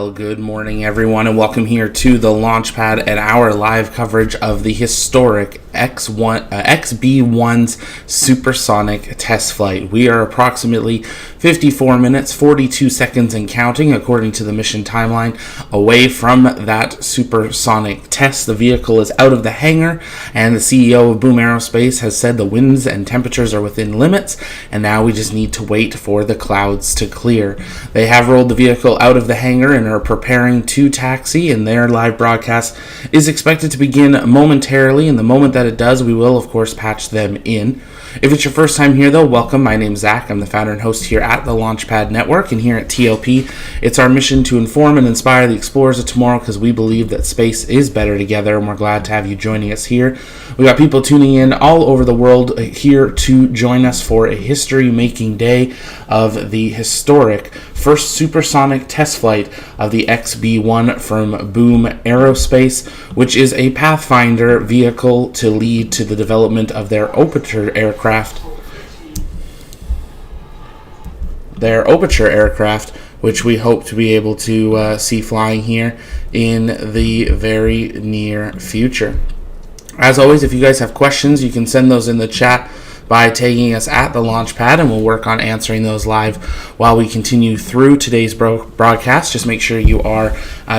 Well, good morning, everyone, and welcome here to the Launchpad and our live coverage of the historic XB-1's Supersonic test flight. We are approximately 54 minutes, 42 seconds and counting, according to the mission timeline, away from that supersonic test. The vehicle is out of the hangar, and the CEO of Boom Aerospace has said the winds and temperatures are within limits, and now we just need to wait for the clouds to clear. They have rolled the vehicle out of the hangar and are preparing to taxi, and their live broadcast is expected to begin momentarily. And the moment that it does, we will of course patch them in. If it's your first time here, though, welcome. My name's Zach. I'm the founder and host here at the Launchpad Network, and here at TLP, it's our mission to inform and inspire the explorers of tomorrow, because we believe that space is better together, and we're glad to have you joining us here. We got people tuning in all over the world here to join us for a history-making day of the historic first supersonic test flight of the XB-1 from Boom Aerospace, which is a Pathfinder vehicle to lead to the development of their Overture aircraft. Which we hope to be able to see flying here in the very near future. As always, if you guys have questions, you can send those in the chat by tagging us at the Launchpad, and we'll work on answering those live while we continue through today's broadcast. Just make sure you are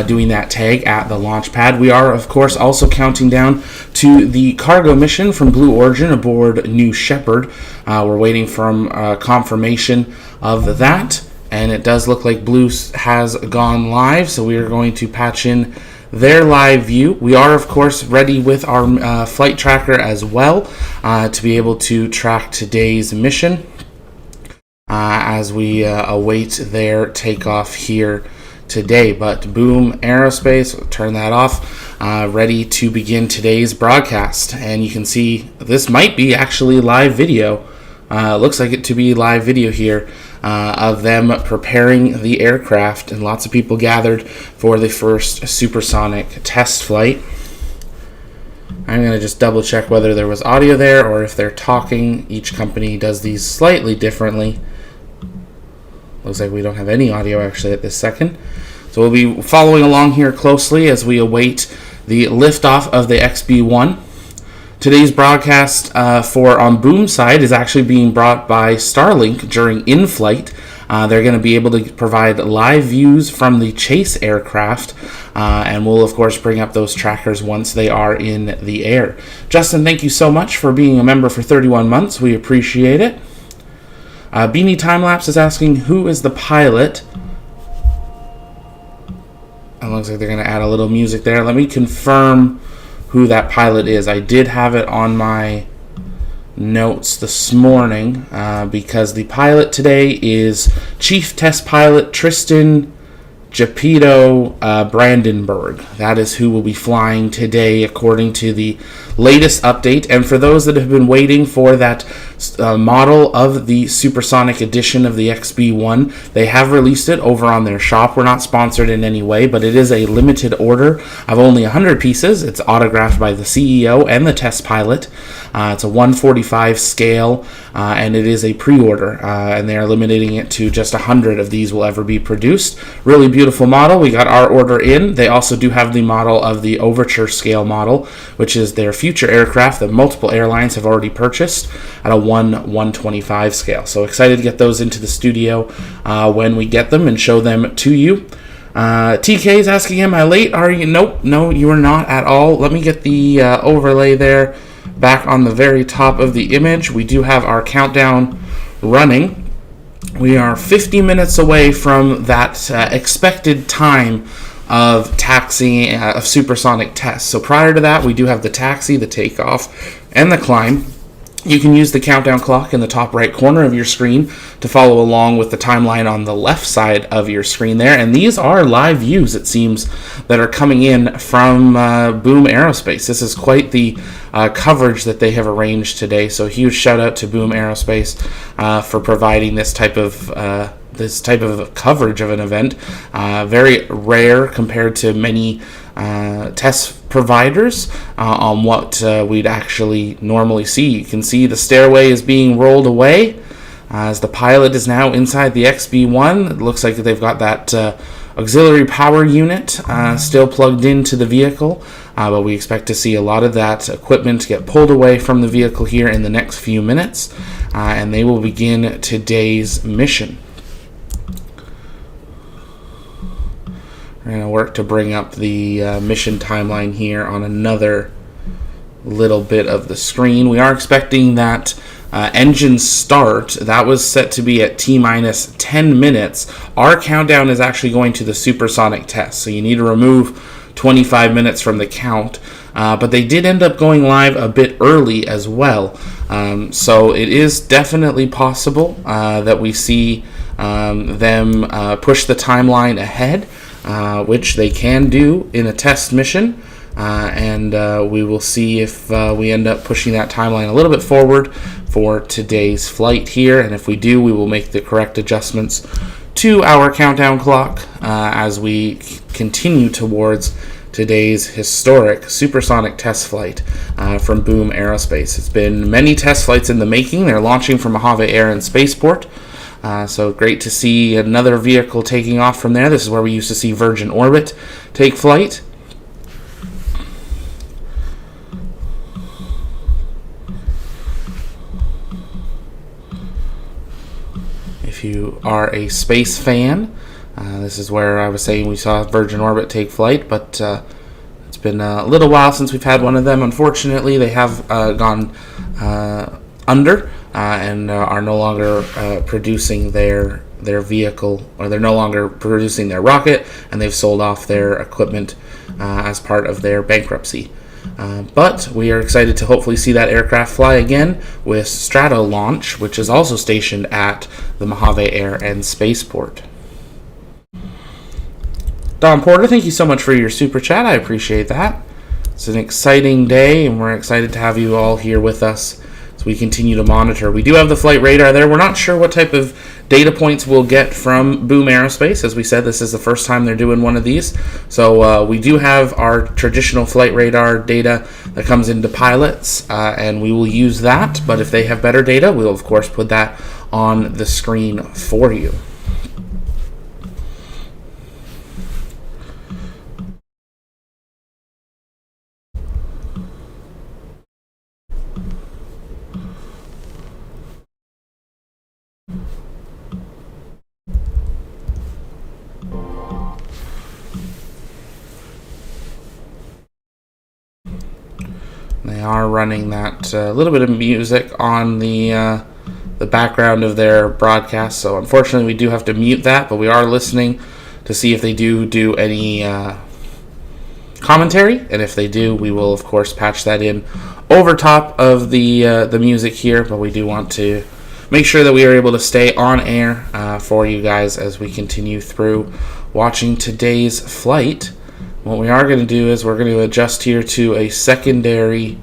doing that tag at the Launchpad. We are, of course, also counting down to the cargo mission from Blue Origin aboard New Shepard. We're waiting for confirmation of that, and it does look like Blue has gone live, so we are going to patch in their live view. We are, of course, ready with our flight tracker as well to be able to track today's mission as we await their takeoff here today. But Boom Aerospace, we'll turn that off, ready to begin today's broadcast. And you can see this might be actually live video. Looks like it to be live video here of them preparing the aircraft, and lots of people gathered for the first supersonic test flight. I'm going to just double check whether there was audio there or if they're talking. Each company does these slightly differently. Looks like we don't have any audio actually at this second. So we'll be following along here closely as we await the liftoff of the XB-1. Today's broadcast for on Boom side is actually being brought by Starlink during in-flight. They're going to be able to provide live views from the chase aircraft, and we'll, of course, bring up those trackers once they are in the air. Justin, thank you so much for being a member for 31 months. We appreciate it. Beanie Timelapse is asking, who is the pilot? It looks like they're going to add a little music there. Let me confirm who that pilot is. I did have it on my notes this morning because the pilot today is Chief Test Pilot Tristan Geppetto Brandenburg. That is who will be flying today according to the latest update. And for those that have been waiting for that model of the supersonic edition of the XB-1, they have released it over on their shop. We're not sponsored in any way, but it is a limited order of only 100 pieces. It's autographed by the CEO and the test pilot. It's a 145 scale, and it is a pre-order, and they are limiting it to just 100 of these will ever be produced. Really beautiful model. We got our order in. They also do have the model of the Overture scale model, which is their future aircraft that multiple airlines have already purchased at a 1/125 scale. So excited to get those into the studio when we get them and show them to you. TK is asking, am I late? Are you? Nope, no, you are not at all. Let me get the overlay there back on the very top of the image. We do have our countdown running. We are 50 minutes away from that expected time of taxiing of supersonic tests. So prior to that, we do have the taxi, the takeoff, and the climb. You can use the countdown clock in the top right corner of your screen to follow along with the timeline on the left side of your screen there. And these are live views, it seems, that are coming in from Boom Aerospace. This is quite the coverage that they have arranged today. So huge shout out to Boom Aerospace for providing this type of coverage of an event. Very rare compared to many test providers on what we'd actually normally see. You can see the stairway is being rolled away as the pilot is now inside the XB-1. It looks like they've got that auxiliary power unit still plugged into the vehicle, but we expect to see a lot of that equipment get pulled away from the vehicle here in the next few minutes, and they will begin today's mission. We're going to work to bring up the mission timeline here on another little bit of the screen. We are expecting that engine start, that was set to be at T-minus 10 minutes. Our countdown is actually going to the supersonic test, so you need to remove 25 minutes from the count. But they did end up going live a bit early as well. So it is definitely possible that we see them push the timeline ahead, which they can do in a test mission. And we will see if we end up pushing that timeline a little bit forward for today's flight here. And if we do, we will make the correct adjustments to our countdown clock as we continue towards today's historic supersonic test flight from Boom Aerospace. It's been many test flights in the making. They're launching from Mojave Air and Spaceport. So great to see another vehicle taking off from there. This is where we used to see Virgin Orbit take flight. If you are a space fan, this is where I was saying we saw Virgin Orbit take flight, but it's been a little while since we've had one of them. Unfortunately, they have gone under and are no longer producing their vehicle, or they're no longer producing their rocket, and they've sold off their equipment as part of their bankruptcy. But we are excited to hopefully see that aircraft fly again with Strato Launch, which is also stationed at the Mojave Air and Spaceport. Don Porter, thank you so much for your super chat. I appreciate that. It's an exciting day, and we're excited to have you all here with us as we continue to monitor. We do have the flight radar there. We're not sure what type of data points we'll get from Boom Aerospace. As we said, this is the first time they're doing one of these. So we do have our traditional flight radar data that comes into pilots, and we will use that. But if they have better data, we'll, of course, put that on the screen for you. They are running that little bit of music on the background of their broadcast, so unfortunately we do have to mute that, but we are listening to see if they do any commentary, and if they do, we will of course patch that in over top of the music here, but we do want to make sure that we are able to stay on air for you guys as we continue through watching today's flight. What we are going to do is we're going to adjust here to a secondary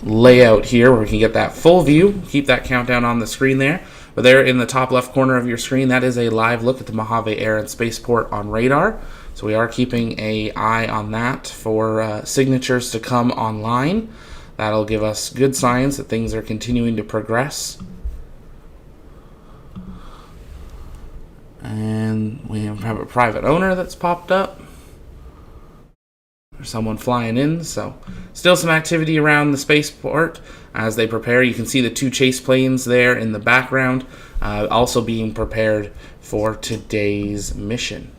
layout here where we can get that full view, keep that countdown on the screen there. But there in the top left corner of your screen, that is a live look at the Mojave Air and Spaceport on radar. So we are keeping an eye on that for signatures to come online. That'll give us good signs that things are continuing to progress. And we have a private owner that's popped up. There's someone flying in, so still some activity around the spaceport as they prepare. You can see the two chase planes there in the background, also being prepared for today's mission.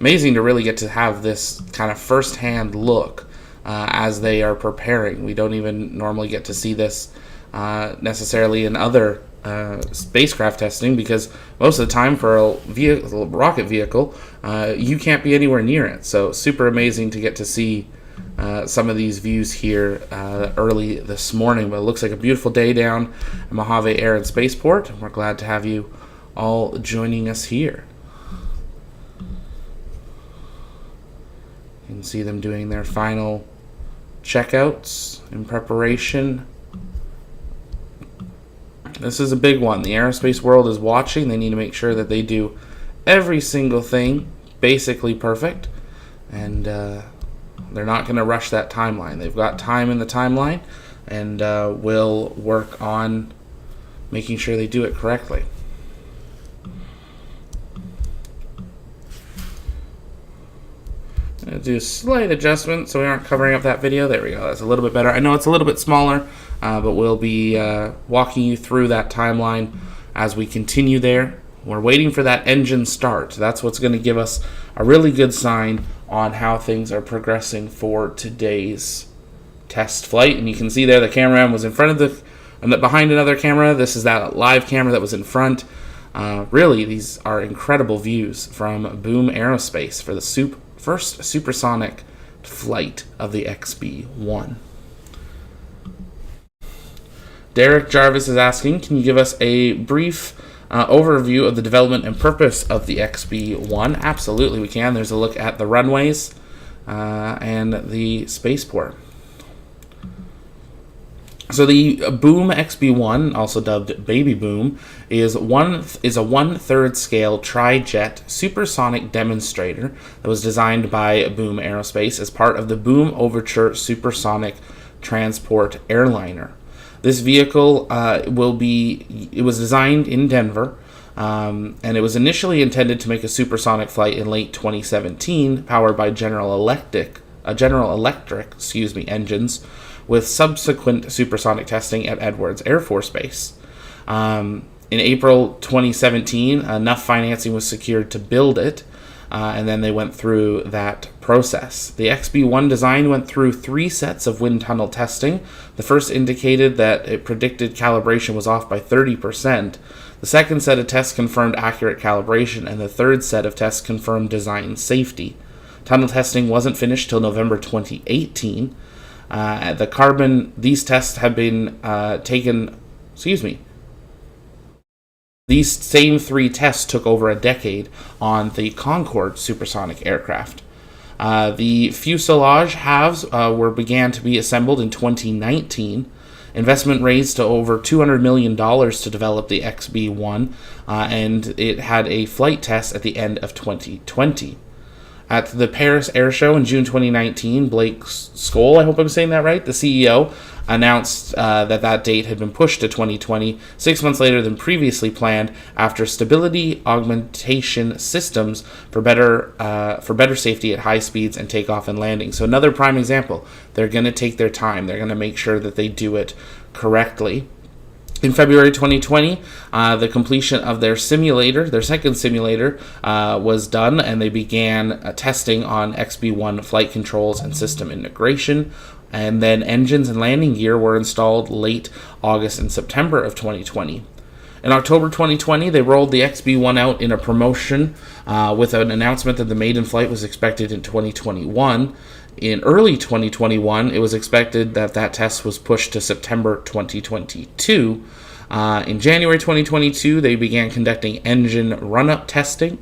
Amazing to really get to have this kind of first-hand look as they are preparing. We don't even normally get to see this necessarily in other spacecraft testing, because most of the time for a rocket vehicle, you can't be anywhere near it. So super amazing to get to see some of these views here early this morning. But it looks like a beautiful day down at Mojave Air and Spaceport. We're glad to have you all joining us here. You can see them doing their final checkouts in preparation. This is a big one. The aerospace world is watching. They need to make sure that they do every single thing basically perfect, and they're not going to rush that timeline. They've got time in the timeline, and will work on making sure they do it correctly. Do a slight adjustment so we aren't covering up that video. There we go. That's a little bit better. I know it's a little bit smaller, but we'll be walking you through that timeline as we continue there. We're waiting for that engine start. That's what's going to give us a really good sign on how things are progressing for today's test flight. And you can see there the cameraman was in front of behind another camera. This is that live camera that was in front. Really, these are incredible views from Boom Aerospace for the first supersonic flight of the XB-1. Derek Jarvis is asking, can you give us a brief overview of the development and purpose of the XB-1? Absolutely, we can. There's a look at the runways and the spaceport. So the Boom XB-1, also dubbed Baby Boom, is a 1/3 scale tri-jet supersonic demonstrator that was designed by Boom Aerospace as part of the Boom Overture supersonic transport airliner. This vehicle was designed in Denver, and it was initially intended to make a supersonic flight in late 2017, powered by General Electric engines, with subsequent supersonic testing at Edwards Air Force Base. In April 2017, enough financing was secured to build it, and then they went through that process. The XB-1 design went through 3 sets of wind tunnel testing. The first indicated that it predicted calibration was off by 30%. The second set of tests confirmed accurate calibration, and the third set of tests confirmed design safety. Tunnel testing wasn't finished till November 2018. These tests have been These same 3 tests took over a decade on the Concorde supersonic aircraft. The fuselage halves began to be assembled in 2019. Investment raised to over $200 million to develop the XB-1, and it had a flight test at the end of 2020. At the Paris Air Show in June 2019, Blake Skoll, I hope I'm saying that right, the CEO, announced that date had been pushed to 2020, 6 months later than previously planned, after stability augmentation systems for better safety at high speeds and takeoff and landing. So another prime example. They're going to take their time. They're going to make sure that they do it correctly. In February 2020, the completion of their second simulator, was done, and they began testing on XB-1 flight controls and system integration. And then engines and landing gear were installed late August and September of 2020. In October 2020, they rolled the XB-1 out in a promotion with an announcement that the maiden flight was expected in 2021. In early 2021, it was expected that test was pushed to September 2022. In January 2022, they began conducting engine run-up testing,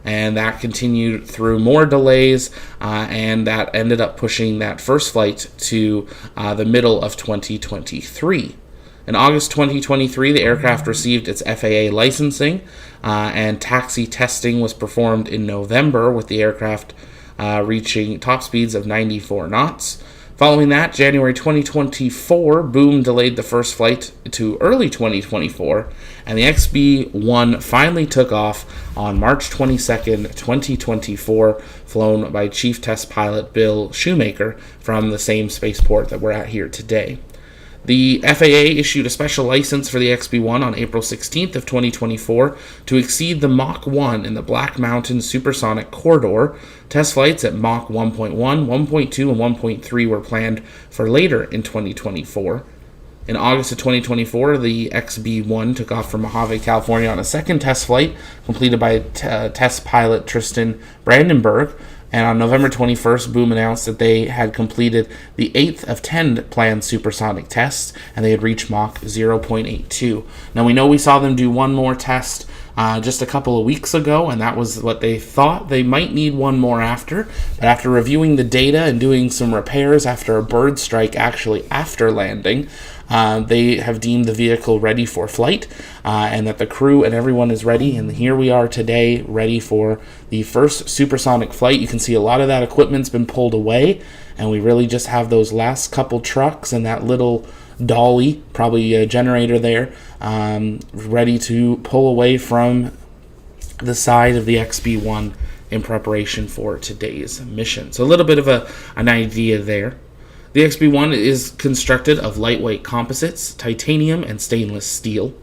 and that continued through more delays, and that ended up pushing that first flight to the middle of 2023. In August 2023, the aircraft received its FAA licensing, and taxi testing was performed in November, with the aircraft reaching top speeds of 94 knots. Following that, January 2024, Boom delayed the first flight to early 2024, and the XB-1 finally took off on March 22nd, 2024, flown by Chief Test Pilot Bill Shoemaker from the same spaceport that we're at here today. The FAA issued a special license for the XB-1 on April 16th of 2024 to exceed the Mach 1 in the Black Mountain Supersonic Corridor. Test flights at Mach 1.1, 1.2, and 1.3 were planned for later in 2024. In August of 2024, the XB-1 took off from Mojave, California on a second test flight completed by test pilot Tristan Brandenburg. And on November 21st, Boom announced that they had completed the 8th of 10 planned supersonic tests, and they had reached Mach 0.82. Now, we know we saw them do one more test just a couple of weeks ago, and that was what they thought. They might need one more after, but after reviewing the data and doing some repairs after a bird strike actually after landing, they have deemed the vehicle ready for flight, and that the crew and everyone is ready, and here we are today, ready for the first supersonic flight. You can see a lot of that equipment's been pulled away, and we really just have those last couple trucks and that little dolly, probably a generator there, ready to pull away from the side of the XB-1 in preparation for today's mission. So a little bit of an idea there. The XB-1 is constructed of lightweight composites, titanium, and stainless steel.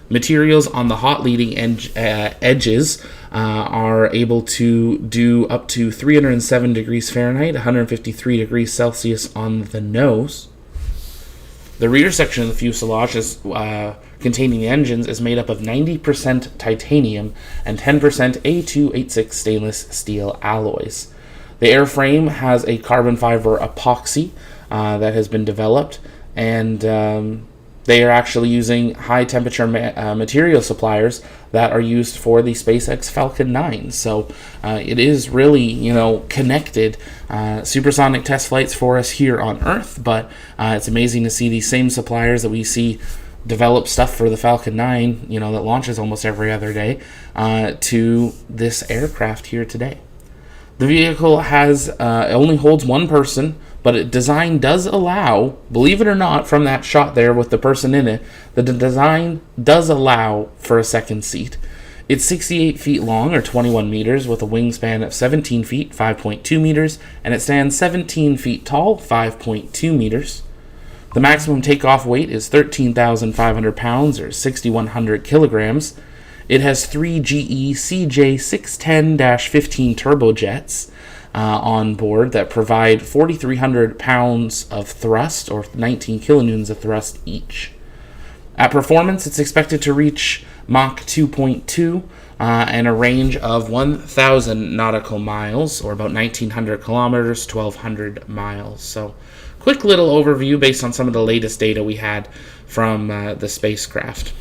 Materials on the hot leading edges are able to do up to 307 degrees Fahrenheit, 153 degrees Celsius on the nose. The rear section of the fuselage containing the engines is made up of 90% titanium and 10% A286 stainless steel alloys. The airframe has a carbon fiber epoxy that has been developed, and they are actually using high temperature material suppliers that are used for the SpaceX Falcon 9. So it is really, connected supersonic test flights for us here on Earth, but it's amazing to see these same suppliers that we see develop stuff for the Falcon 9, that launches almost every other day, to this aircraft here today. The vehicle only holds one person, but design does allow, believe it or not, from that shot there with the person in it, the design does allow for a second seat. It's 68 feet long, or 21 meters, with a wingspan of 17 feet, 5.2 meters, and it stands 17 feet tall, 5.2 meters. The maximum takeoff weight is 13,500 pounds, or 6,100 kilograms. It has 3 GE CJ610-15 turbojets on board that provide 4,300 pounds of thrust, or 19 kilonewtons of thrust each. At performance, it's expected to reach Mach 2.2 and a range of 1,000 nautical miles, or about 1,900 kilometers, 1,200 miles. So, quick little overview based on some of the latest data we had from the spacecraft.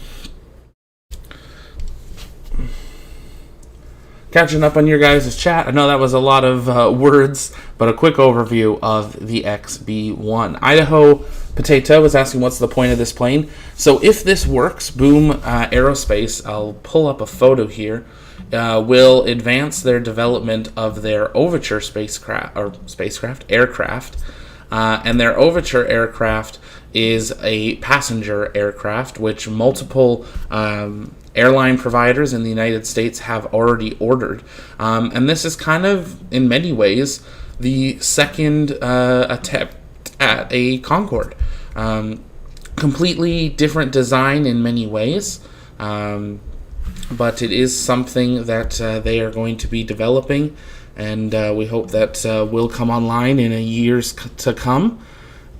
Catching up on your guys' chat. I know that was a lot of words, but a quick overview of the XB-1. Idaho Potato is asking what's the point of this plane. So if this works, Boom Aerospace, I'll pull up a photo here, will advance their development of their Overture aircraft. And their Overture aircraft is a passenger aircraft, which multiple airline providers in the United States have already ordered. And this is kind of, in many ways, the second attempt at a Concorde. Completely different design in many ways, but it is something that they are going to be developing, and we hope that will come online in years to come,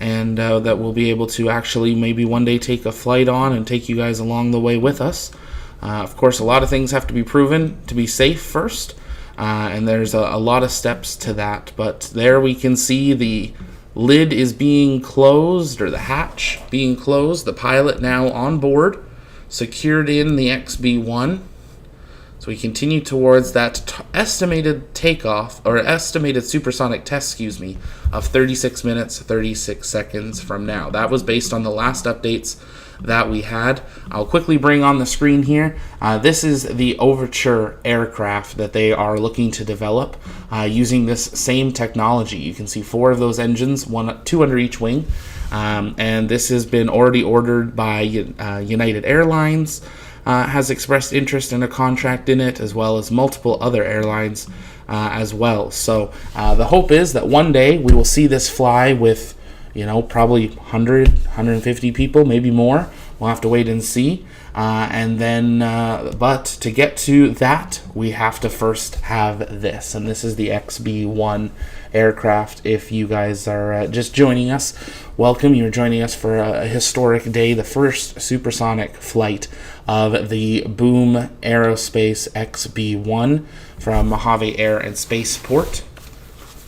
and that we'll be able to actually maybe one day take a flight on and take you guys along the way with us. Of course, a lot of things have to be proven to be safe first, and there's a lot of steps to that. But there we can see the lid is being closed, or the hatch being closed. The pilot now on board, secured in the XB-1. So we continue towards that estimated takeoff, or estimated supersonic test, of 36 minutes, 36 seconds from now. That was based on the last updates that we had. I'll quickly bring on the screen here. This is the Overture aircraft that they are looking to develop using this same technology. You can see 4 of those engines, 2 under each wing, and this has been already ordered by United Airlines. Has expressed interest in a contract in it, as well as multiple other airlines as well. So the hope is that one day we will see this fly with probably 100, 150 people, maybe more. We'll have to wait and see. And then, but to get to that, we have to first have this. And this is the XB-1 aircraft. If you guys are just joining us, welcome. You're joining us for a historic day, the first supersonic flight of the Boom Aerospace XB-1 from Mojave Air and Spaceport.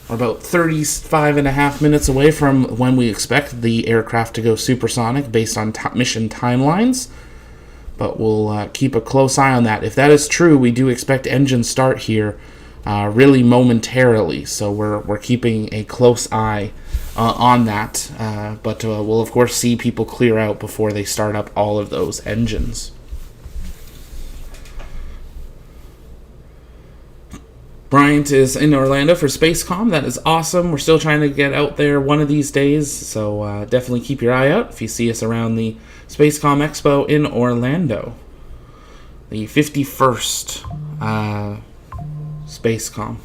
We're about 35 and a half minutes away from when we expect the aircraft to go supersonic based on mission timelines, but we'll keep a close eye on that. If that is true, we do expect engine start here really momentarily, so we're keeping a close eye on that, but we'll of course see people clear out before they start up all of those engines. Bryant is in Orlando for SpaceCom. That is awesome. We're still trying to get out there one of these days, so definitely keep your eye out if you see us around the SpaceCom Expo in Orlando. The 51st Spacecom.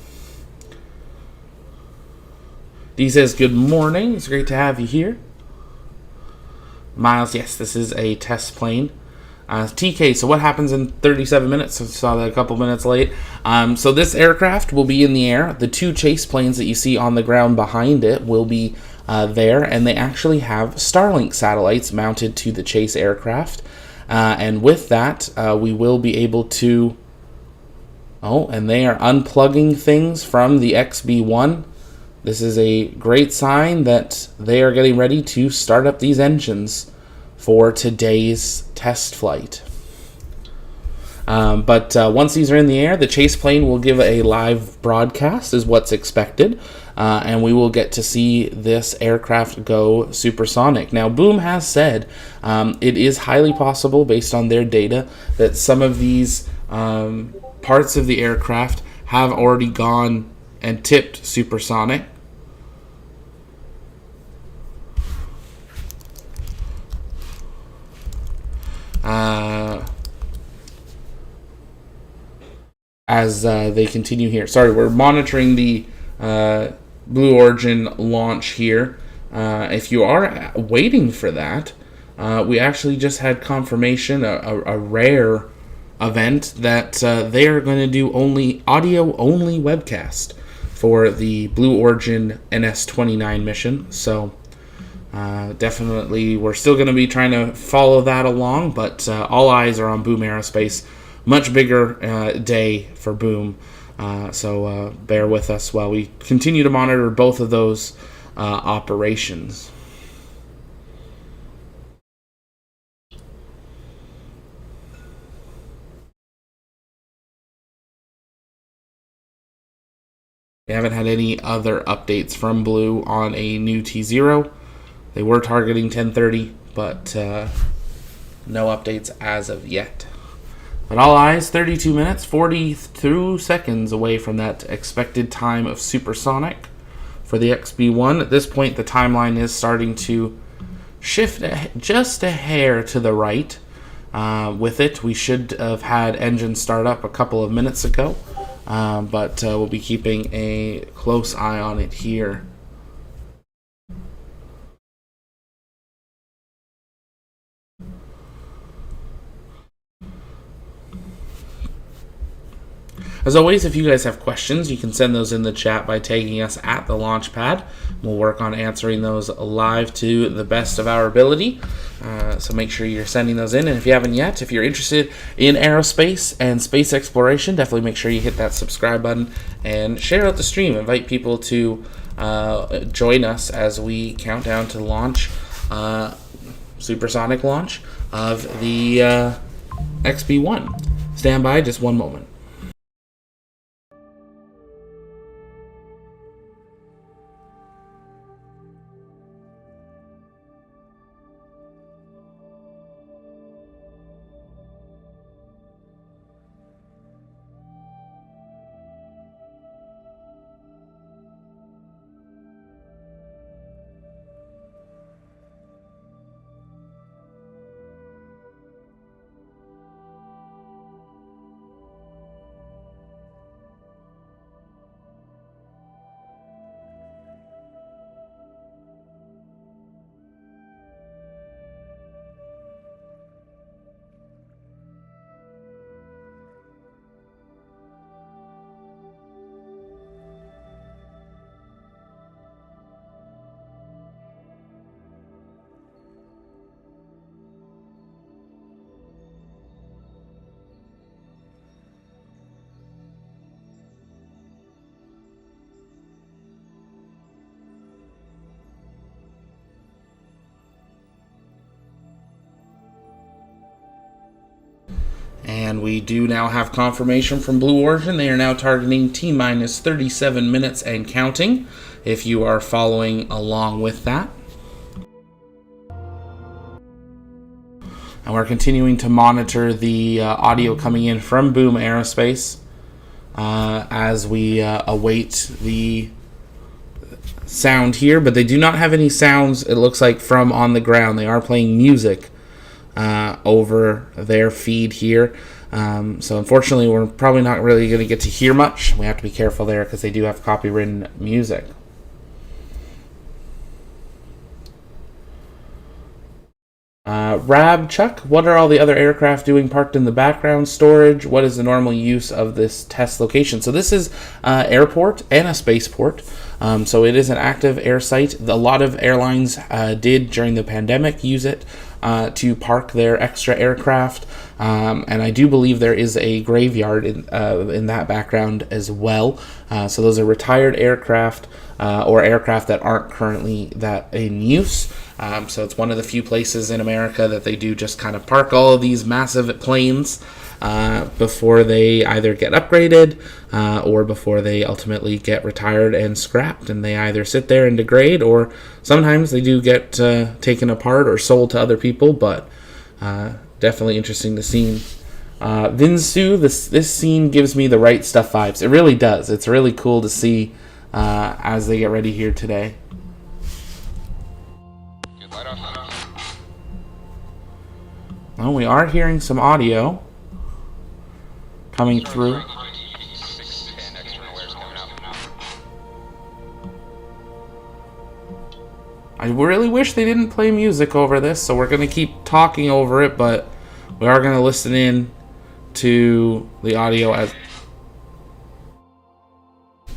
D says, good morning. It's great to have you here. Miles, yes, this is a test plane. TK, so what happens in 37 minutes? I saw that a couple minutes late. So this aircraft will be in the air. The two chase planes that you see on the ground behind it will be there, and they actually have Starlink satellites mounted to the chase aircraft. And with that, we will be able to... Oh, and they are unplugging things from the XB-1. This is a great sign that they are getting ready to start up these engines for today's test flight. But once these are in the air, the chase plane will give a live broadcast is what's expected, and we will get to see this aircraft go supersonic. Now, Boom has said it is highly possible, based on their data, that some of these parts of the aircraft have already gone and tipped supersonic. As they continue here. Sorry, we're monitoring the Blue Origin launch here. If you are waiting for that, we actually just had confirmation, a rare event, that they are going to do audio-only webcast for the Blue Origin NS-29 mission. So definitely, we're still going to be trying to follow that along, but all eyes are on Boom Aerospace. Much bigger day for Boom, so bear with us while we continue to monitor both of those operations. We haven't had any other updates from Blue on a new T0. They were targeting 10:30, but no updates as of yet. But all eyes, 32 minutes, 42 seconds away from that expected time of supersonic for the XB-1. At this point, the timeline is starting to shift just a hair to the right. With it, we should have had engine start up a couple of minutes ago, but we'll be keeping a close eye on it here. As always, if you guys have questions, you can send those in the chat by tagging us at the launch pad. We'll work on answering those live to the best of our ability. So make sure you're sending those in. And if you haven't yet, if you're interested in aerospace and space exploration, definitely make sure you hit that subscribe button and share out the stream. Invite people to join us as we count down to launch, supersonic launch of the XB-1. Stand by just one moment. And we do now have confirmation from Blue Origin. They are now targeting T-minus 37 minutes and counting, if you are following along with that. And we're continuing to monitor the audio coming in from Boom Aerospace as we await the sound here. But they do not have any sounds, it looks like, from on the ground. They are playing music over their feed here. So unfortunately, we're probably not really going to get to hear much. We have to be careful there because they do have copywritten music. Rab Chuck, what are all the other aircraft doing parked in the background? Storage? What is the normal use of this test location? So this is airport and a spaceport. So it is an active air site. A lot of airlines did during the pandemic use it to park their extra aircraft. And I do believe there is a graveyard in that background as well. So those are retired aircraft or aircraft that aren't currently in use. So it's one of the few places in America that they do just kind of park all of these massive planes before they either get upgraded or before they ultimately get retired and scrapped. And they either sit there and degrade, or sometimes they do get taken apart or sold to other people. But definitely interesting to see. Vinsu, this scene gives me the Right Stuff vibes. It really does. It's really cool to see as they get ready here today. Well, we are hearing some audio coming through. I really wish they didn't play music over this, so we're going to keep talking over it, but we are going to listen in to the audio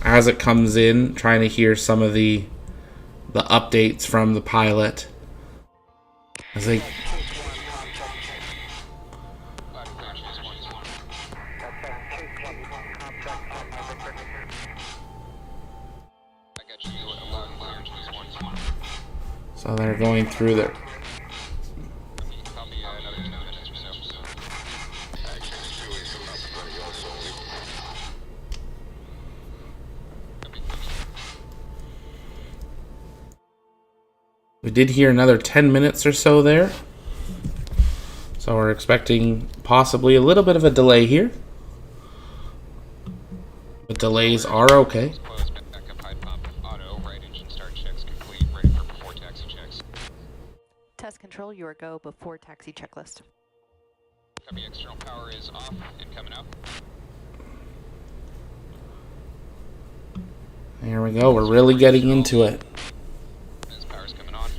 as it comes in, trying to hear some of the updates from the pilot as they... So they're going through their... We did hear another 10 minutes or so there. So we're expecting possibly a little bit of a delay here. But delays are okay. Test control, your go before taxi checklist. Copy, external power is off and coming up. Here we go, we're really getting into it. As power's coming on.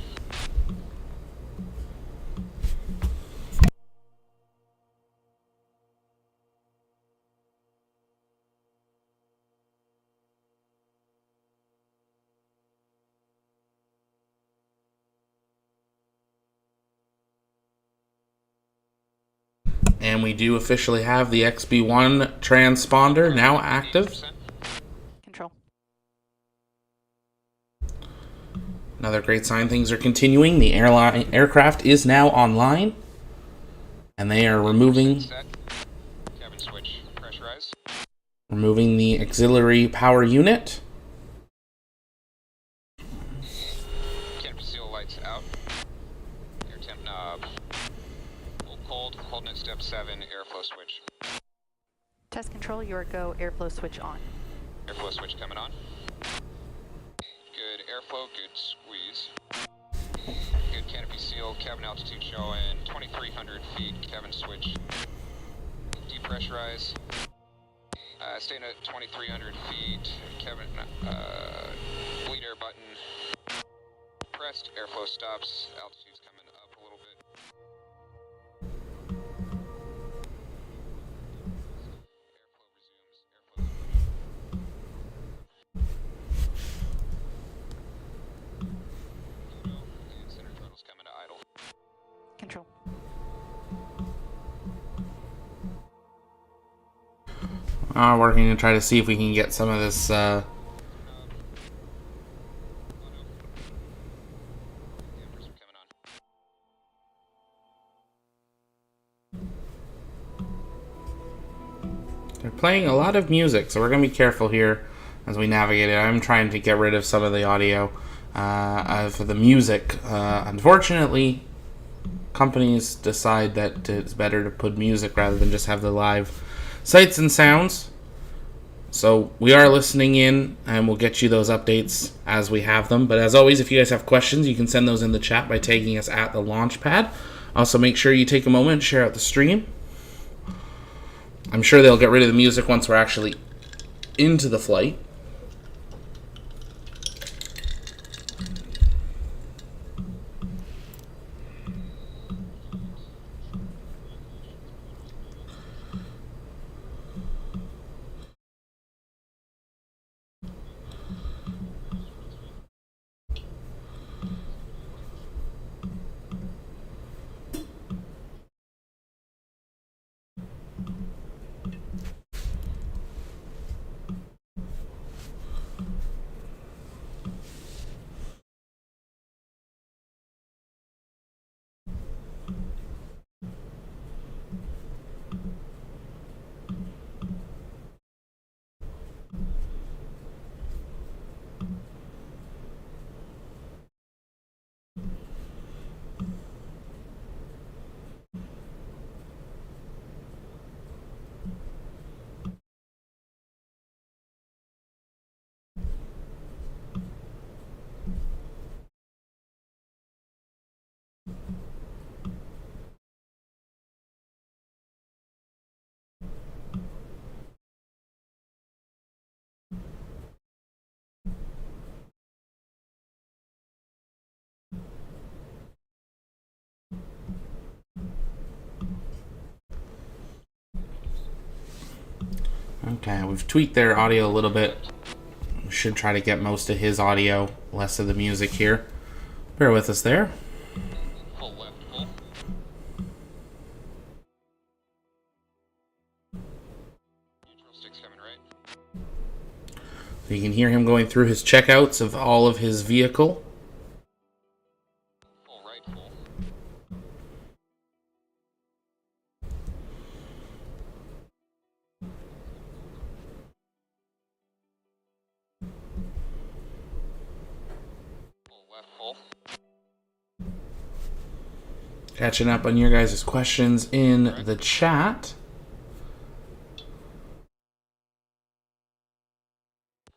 And we do officially have the XB-1 transponder now active. Control. Another great sign, things are continuing. The aircraft is now online. And they are removing Cabin switch pressurized. the auxiliary power unit. Canopy seal lights out. Air temp knob. Cold, holding at step 7, airflow switch. Test control, your go airflow switch on. Airflow switch coming on. Good airflow, good squeeze. Good canopy seal, cabin altitude showing 2,300 feet, cabin switch. Depressurize. Staying at 2,300 feet, cabin bleed air button. Pressed, airflow stops, altitude's coming up a little bit. Control. Working to try to see if we can get some of this They're playing a lot of music, so we're going to be careful here as we navigate it. I'm trying to get rid of some of the audio for the music. Unfortunately, companies decide that it's better to put music rather than just have the live sights and sounds. So we are listening in, and we'll get you those updates as we have them. But as always, if you guys have questions, you can send those in the chat by tagging us at the launch pad. Also, make sure you take a moment and share out the stream. I'm sure they'll get rid of the music once we're actually into the flight. Okay, we've tweaked their audio a little bit. We should try to get most of his audio, less of the music here. Bear with us there. Full left, full. Neutral sticks coming right. So you can hear him going through his checkouts of all of his vehicle. Full right, full. Full left, full. Catching up on your guys' questions in the chat.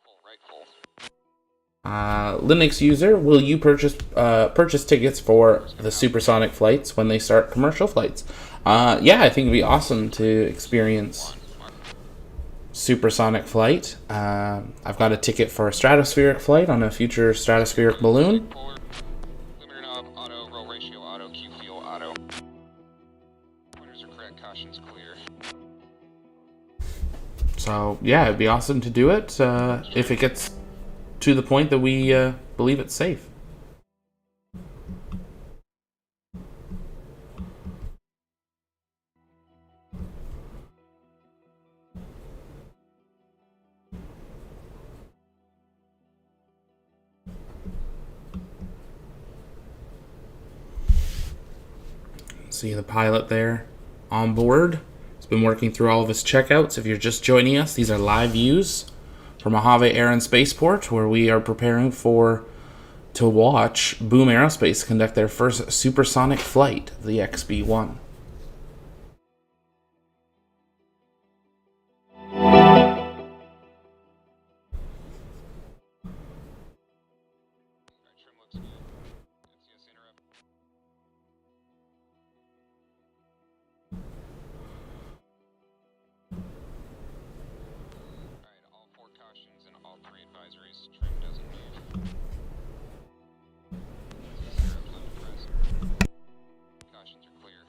Full right, full. Linux user, will you purchase tickets for the Supersonic flights when they start commercial flights? Yeah, I think it'd be awesome to experience Supersonic flight. I've got a ticket for a stratospheric flight on a future stratospheric balloon. Forward. Limiter knob, auto, roll ratio, auto, Q fuel, auto. Pointers are correct, caution's clear. So yeah, it'd be awesome to do it if it gets to the point that we believe it's safe. See the pilot there on board. He's been working through all of his checkouts. If you're just joining us, these are live views from Mojave Air and Spaceport, where we are preparing to watch Boom Aerospace conduct their first supersonic flight, the XB-1. Alright, trim looks good. NCS interrupt. Alright, all 4 cautions and all 3 advisories. Trim doesn't move. NCS interrupt on depressed. Cautions are clear.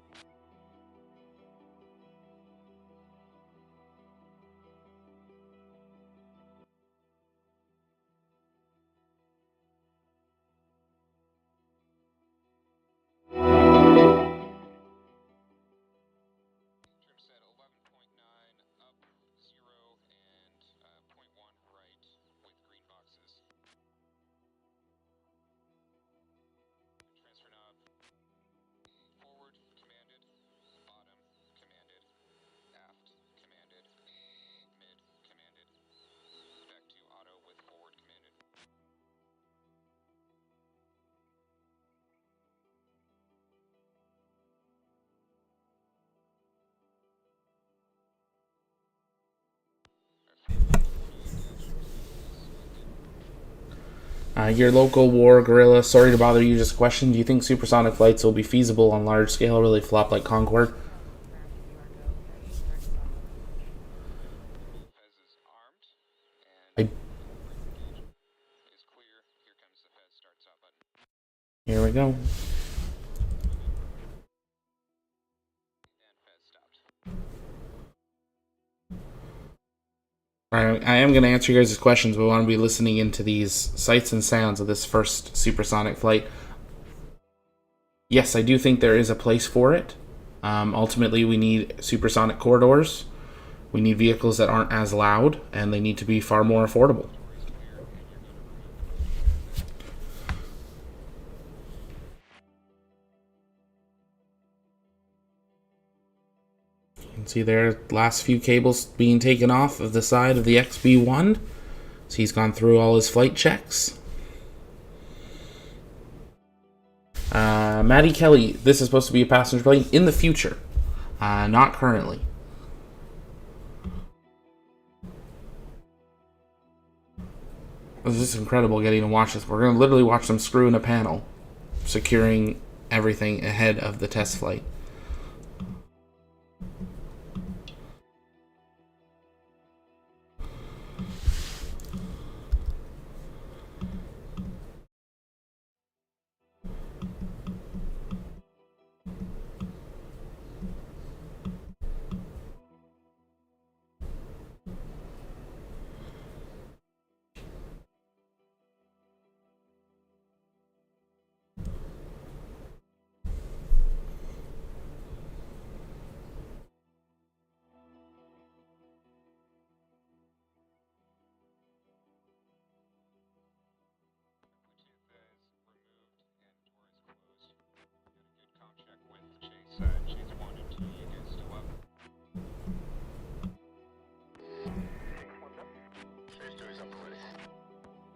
Trim set 11.9 up, 0, and .1 right with green boxes. Transfer knob. Forward, commanded. Bottom, commanded. Aft, commanded. Mid, commanded. Back to auto with forward commanded. Your local war gorilla, sorry to bother you, just a question. Do you think supersonic flights will be feasible on large scale, really flop like Concorde? Here we go. Alright, I am going to answer you guys' questions, but I want to be listening into these sights and sounds of this first supersonic flight. Yes, I do think there is a place for it. Ultimately, we need supersonic corridors. We need vehicles that aren't as loud, and they need to be far more affordable. You can see there, last few cables being taken off of the side of the XB-1. So he's gone through all his flight checks. Maddie Kelly, this is supposed to be a passenger plane in the future, not currently. This is incredible getting to watch this. We're going to literally watch them screw in a panel, securing everything ahead of the test flight.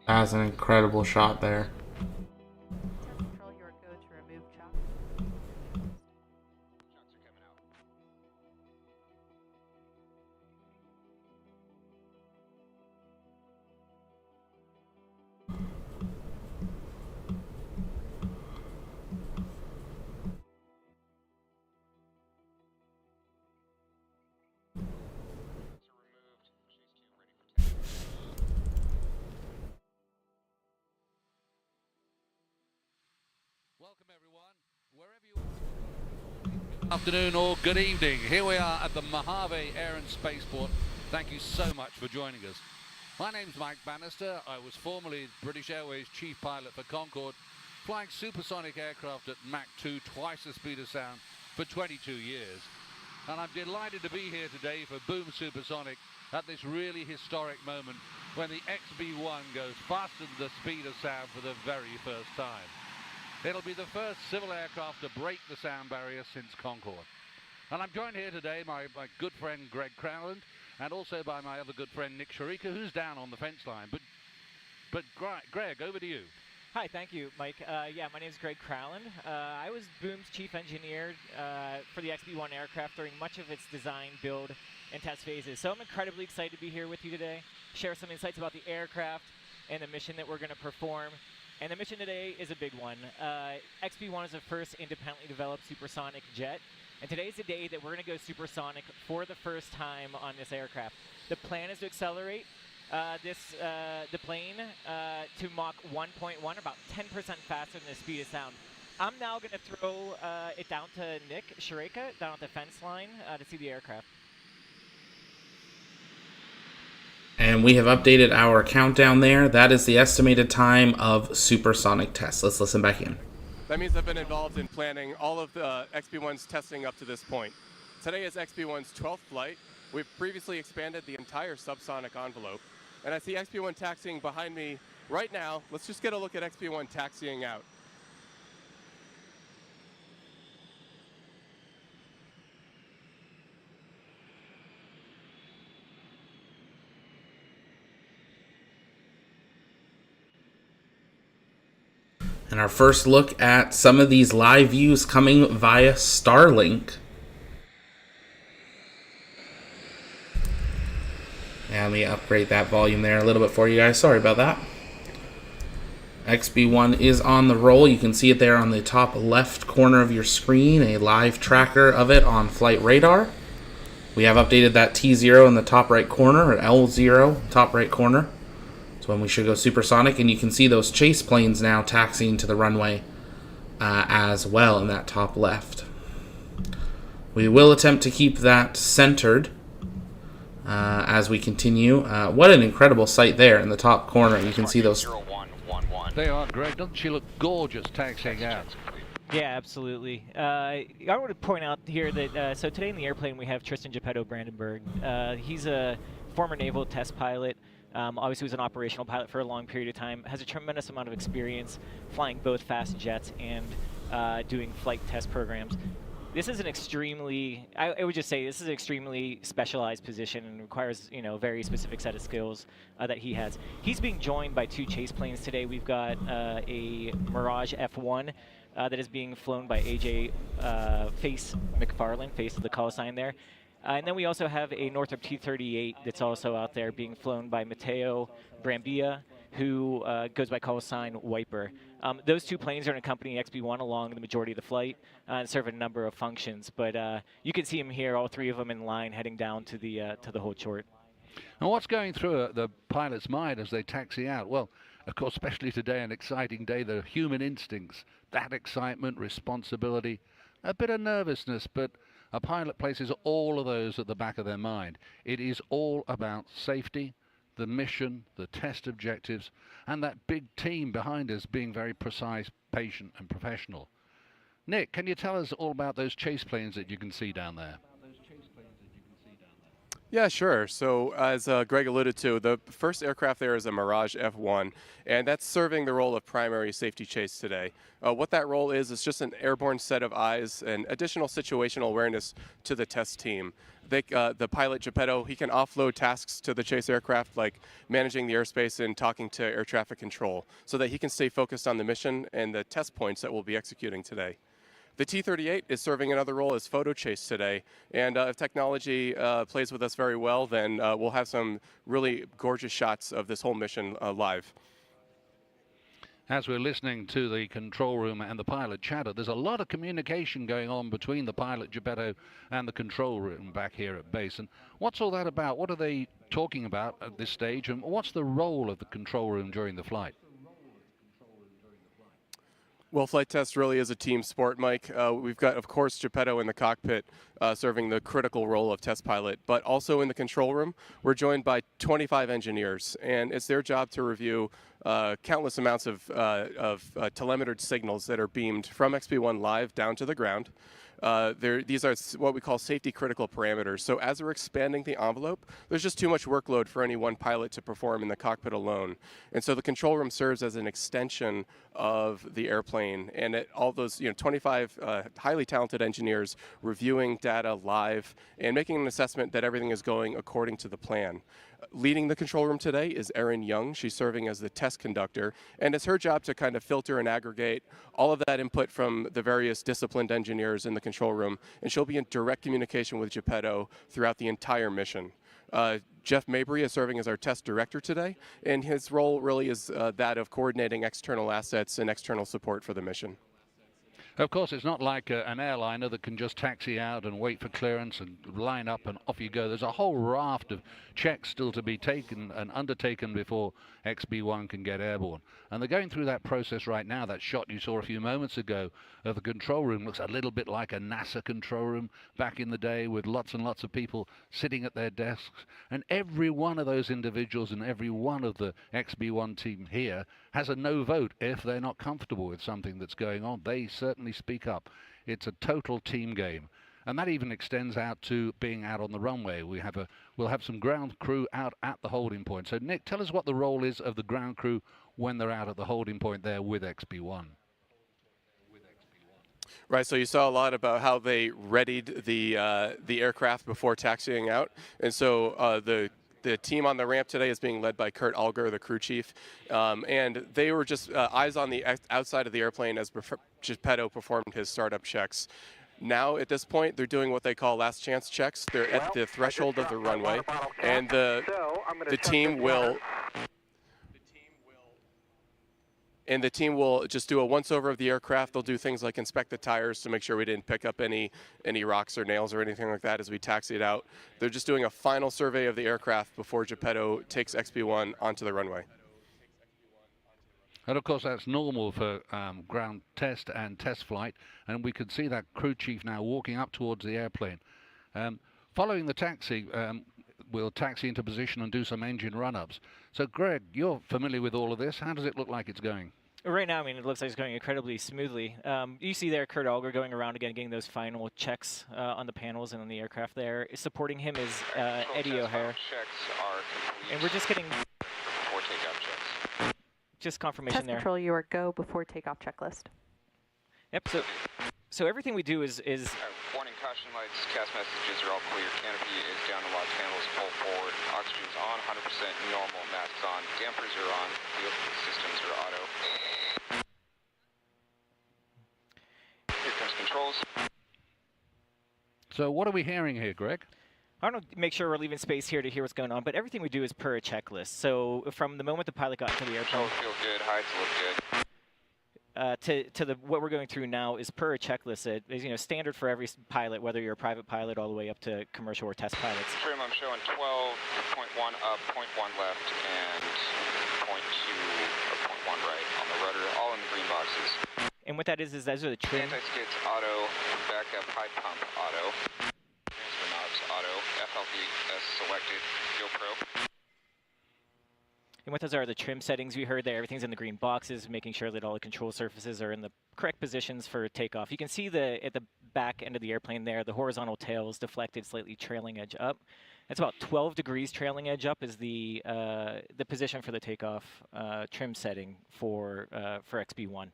That's an incredible shot there. Test control your go to remove chop. Shots are coming out. Welcome everyone, wherever you are. Afternoon or good evening. Here we are at the Mojave Air and Spaceport. Thank you so much for joining us. My name's Mike Bannister. I was formerly British Airways chief pilot for Concorde, flying supersonic aircraft at Mach 2, twice the speed of sound, for 22 years. And I'm delighted to be here today for Boom Supersonic at this really historic moment when the XB-1 goes faster than the speed of sound for the very first time. It'll be the first civil aircraft to break the sound barrier since Concorde. And I'm joined here today by my good friend Greg Crowland, and also by my other good friend Nick Sharika, who's down on the fence line. But Greg, over to you. Hi, thank you, Mike. Yeah, my name is Greg Crowland. I was Boom's chief engineer for the XB-1 aircraft during much of its design, build, and test phases. So I'm incredibly excited to be here with you today, share some insights about the aircraft and the mission that we're going to perform. And the mission today is a big one. XB-1 is the first independently developed supersonic jet. And today is the day that we're going to go supersonic for the first time on this aircraft. The plan is to accelerate the plane to Mach 1.1, about 10% faster than the speed of sound. I'm now going to throw it down to Nick Sharika, down at the fence line, to see the aircraft. And we have updated our countdown there. That is the estimated time of supersonic tests. Let's listen back in. That means I've been involved in planning all of the XB-1's testing up to this point. Today is XB-1's 12th flight. We've previously expanded the entire subsonic envelope. And I see XB-1 taxiing behind me right now. Let's just get a look at XB-1 taxiing out. And our first look at some of these live views coming via Starlink. Yeah, let me upgrade that volume there a little bit for you guys. Sorry about that. XB-1 is on the roll. You can see it there on the top left corner of your screen, a live tracker of it on flight radar. We have updated that T0 in the top right corner, or L0, top right corner. When we should go supersonic, and you can see those chase planes now taxiing to the runway as well in that top left. We will attempt to keep that centered as we continue. What an incredible sight there in the top corner. You can see those. They are, Greg. Doesn't she look gorgeous taxiing out? Yeah, absolutely. I want to point out here that so today in the airplane we have Tristan Geppetto Brandenburg. He's a former naval test pilot. Obviously, was an operational pilot for a long period of time. Has a tremendous amount of experience flying both fast jets and doing flight test programs. This is an extremely, I would just say, this is an extremely specialized position and requires, a very specific set of skills that he has. He's being joined by 2 chase planes today. We've got a Mirage F1 that is being flown by AJ Face McFarland, face of the call sign there. And then we also have a Northrop T-38 that's also out there being flown by Matteo Brambilla, who goes by call sign Wiper. Those 2 planes are in company XB-1 along the majority of the flight and serve a number of functions. But you can see them here, all 3 of them in line, heading down to the whole chort. And what's going through the pilot's mind as they taxi out? Well, of course, especially today, an exciting day, the human instincts, that excitement, responsibility, a bit of nervousness, but a pilot places all of those at the back of their mind. It is all about safety, the mission, the test objectives, and that big team behind us being very precise, patient, and professional. Nick, can you tell us all about those chase planes that you can see down there? Yeah, sure. So as Greg alluded to, the first aircraft there is a Mirage F1, and that's serving the role of primary safety chase today. What that role is just an airborne set of eyes and additional situational awareness to the test team. The pilot, Geppetto, he can offload tasks to the chase aircraft like managing the airspace and talking to air traffic control so that he can stay focused on the mission and the test points that we'll be executing today. The T-38 is serving another role as photo chase today, and if technology plays with us very well, then we'll have some really gorgeous shots of this whole mission live. As we're listening to the control room and the pilot chatter, there's a lot of communication going on between the pilot, Geppetto, and the control room back here at base. And what's all that about? What are they talking about at this stage, and what's the role of the control room during the flight? Well, flight test really is a team sport, Mike. We've got, of course, Geppetto in the cockpit serving the critical role of test pilot, but also in the control room, we're joined by 25 engineers, and it's their job to review countless amounts of telemetered signals that are beamed from XB-1 live down to the ground. These are what we call safety critical parameters. So as we're expanding the envelope, there's just too much workload for any one pilot to perform in the cockpit alone. And so the control room serves as an extension of the airplane, and all those 25 highly talented engineers reviewing data live and making an assessment that everything is going according to the plan. Leading the control room today is Erin Young. She's serving as the test conductor, and it's her job to kind of filter and aggregate all of that input from the various disciplined engineers in the control room, and she'll be in direct communication with Geppetto throughout the entire mission. Jeff Mabry is serving as our test director today, and his role really is that of coordinating external assets and external support for the mission. Of course, it's not like an airliner that can just taxi out and wait for clearance and line up and off you go. There's a whole raft of checks still to be taken and undertaken before XB-1 can get airborne. And they're going through that process right now. That shot you saw a few moments ago of the control room looks a little bit like a NASA control room back in the day, with lots and lots of people sitting at their desks. And every one of those individuals and every one of the XB-1 team here has a no vote if they're not comfortable with something that's going on. They certainly speak up. It's a total team game. And that even extends out to being out on the runway. We'll have some ground crew out at the holding point. So Nick, tell us what the role is of the ground crew when they're out at the holding point there with XB-1. Right, so you saw a lot about how they readied the aircraft before taxiing out. And so the team on the ramp today is being led by Kurt Alger, the crew chief, and they were just eyes on the outside of the airplane as Geppetto performed his startup checks. Now, at this point, they're doing what they call last chance checks. They're at the threshold of the runway, and the team will just do a once-over of the aircraft. They'll do things like inspect the tires to make sure we didn't pick up any rocks or nails or anything like that as we taxi it out. They're just doing a final survey of the aircraft before Geppetto takes XB-1 onto the runway. And of course, that's normal for ground test and test flight. And we can see that crew chief now walking up towards the airplane. Following the taxi, we'll taxi into position and do some engine run-ups. So, Greg, you're familiar with all of this. How does it look like it's going? Right now, I mean, it looks like it's going incredibly smoothly. You see there Kurt Alger going around again, getting those final checks on the panels and on the aircraft there. Supporting him is Eddie O'Hare. Checks are complete. And we're just getting Before takeoff checks. just confirmation Test there. control your go before takeoff checklist. Yep, so everything we do is Warning, caution lights, cast messages are all clear. Canopy is down to lock, panels pull forward. Oxygen's on, 100% normal, masks on, dampers are on, fuel systems are auto. Here comes controls. So what are we hearing here, Greg? I want to make sure we're leaving space here to hear what's going on, but everything we do is per a checklist. So from the moment the pilot got into the airplane, Controls feel good, heights look good. what we're going through now is per a checklist. It is standard for every pilot, whether you're a private pilot all the way up to commercial or test pilots. Trim, I'm showing 12, 0.1 up, 0.1 left, and 0.2 or 0.1 right on the rudder, all in the green boxes. And what that is those are the trim. Anti-skids auto, backup high pump auto, transfer knobs auto, FLVS selected, GoPro. And what those are the trim settings we heard there. Everything's in the green boxes, making sure that all the control surfaces are in the correct positions for takeoff. You can see at the back end of the airplane there, the horizontal tail is deflected, slightly trailing edge up. That's about 12 degrees trailing edge up is the position for the takeoff trim setting for XB-1.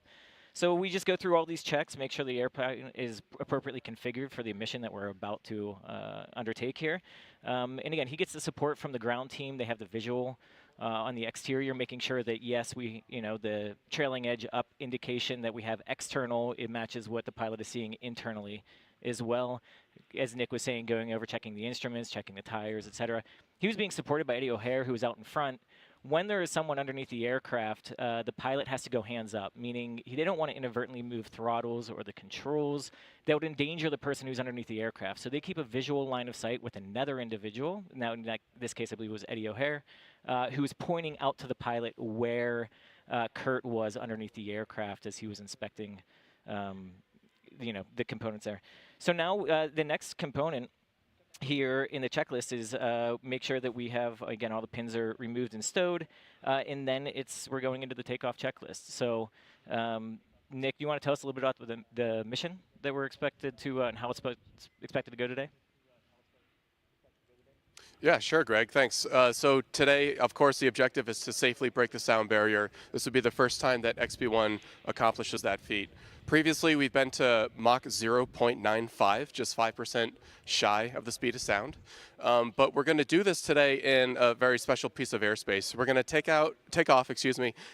So we just go through all these checks, make sure the airplane is appropriately configured for the mission that we're about to undertake here. And again, he gets the support from the ground team. They have the visual on the exterior, making sure that yes, the trailing edge up indication that we have external, it matches what the pilot is seeing internally as well. As Nick was saying, going over checking the instruments, checking the tires, etc. He was being supported by Eddie O'Hare, who was out in front. When there is someone underneath the aircraft, the pilot has to go hands up, meaning they don't want to inadvertently move throttles or the controls. That would endanger the person who's underneath the aircraft. So they keep a visual line of sight with another individual. Now, in this case, I believe it was Eddie O'Hare, who was pointing out to the pilot where Kurt was underneath the aircraft as he was inspecting, the components there. So now the next component here in the checklist is make sure that we have, again, all the pins are removed and stowed, and then we're going into the takeoff checklist. So, Nick, you want to tell us a little bit about the mission that we're expected to, and how it's expected to go today? Yeah, sure, Greg. Thanks. So today, of course, the objective is to safely break the sound barrier. This would be the first time that XB-1 accomplishes that feat. Previously, we've been to Mach 0.95, just 5% shy of the speed of sound. But we're going to do this today in a very special piece of airspace. We're going to take off,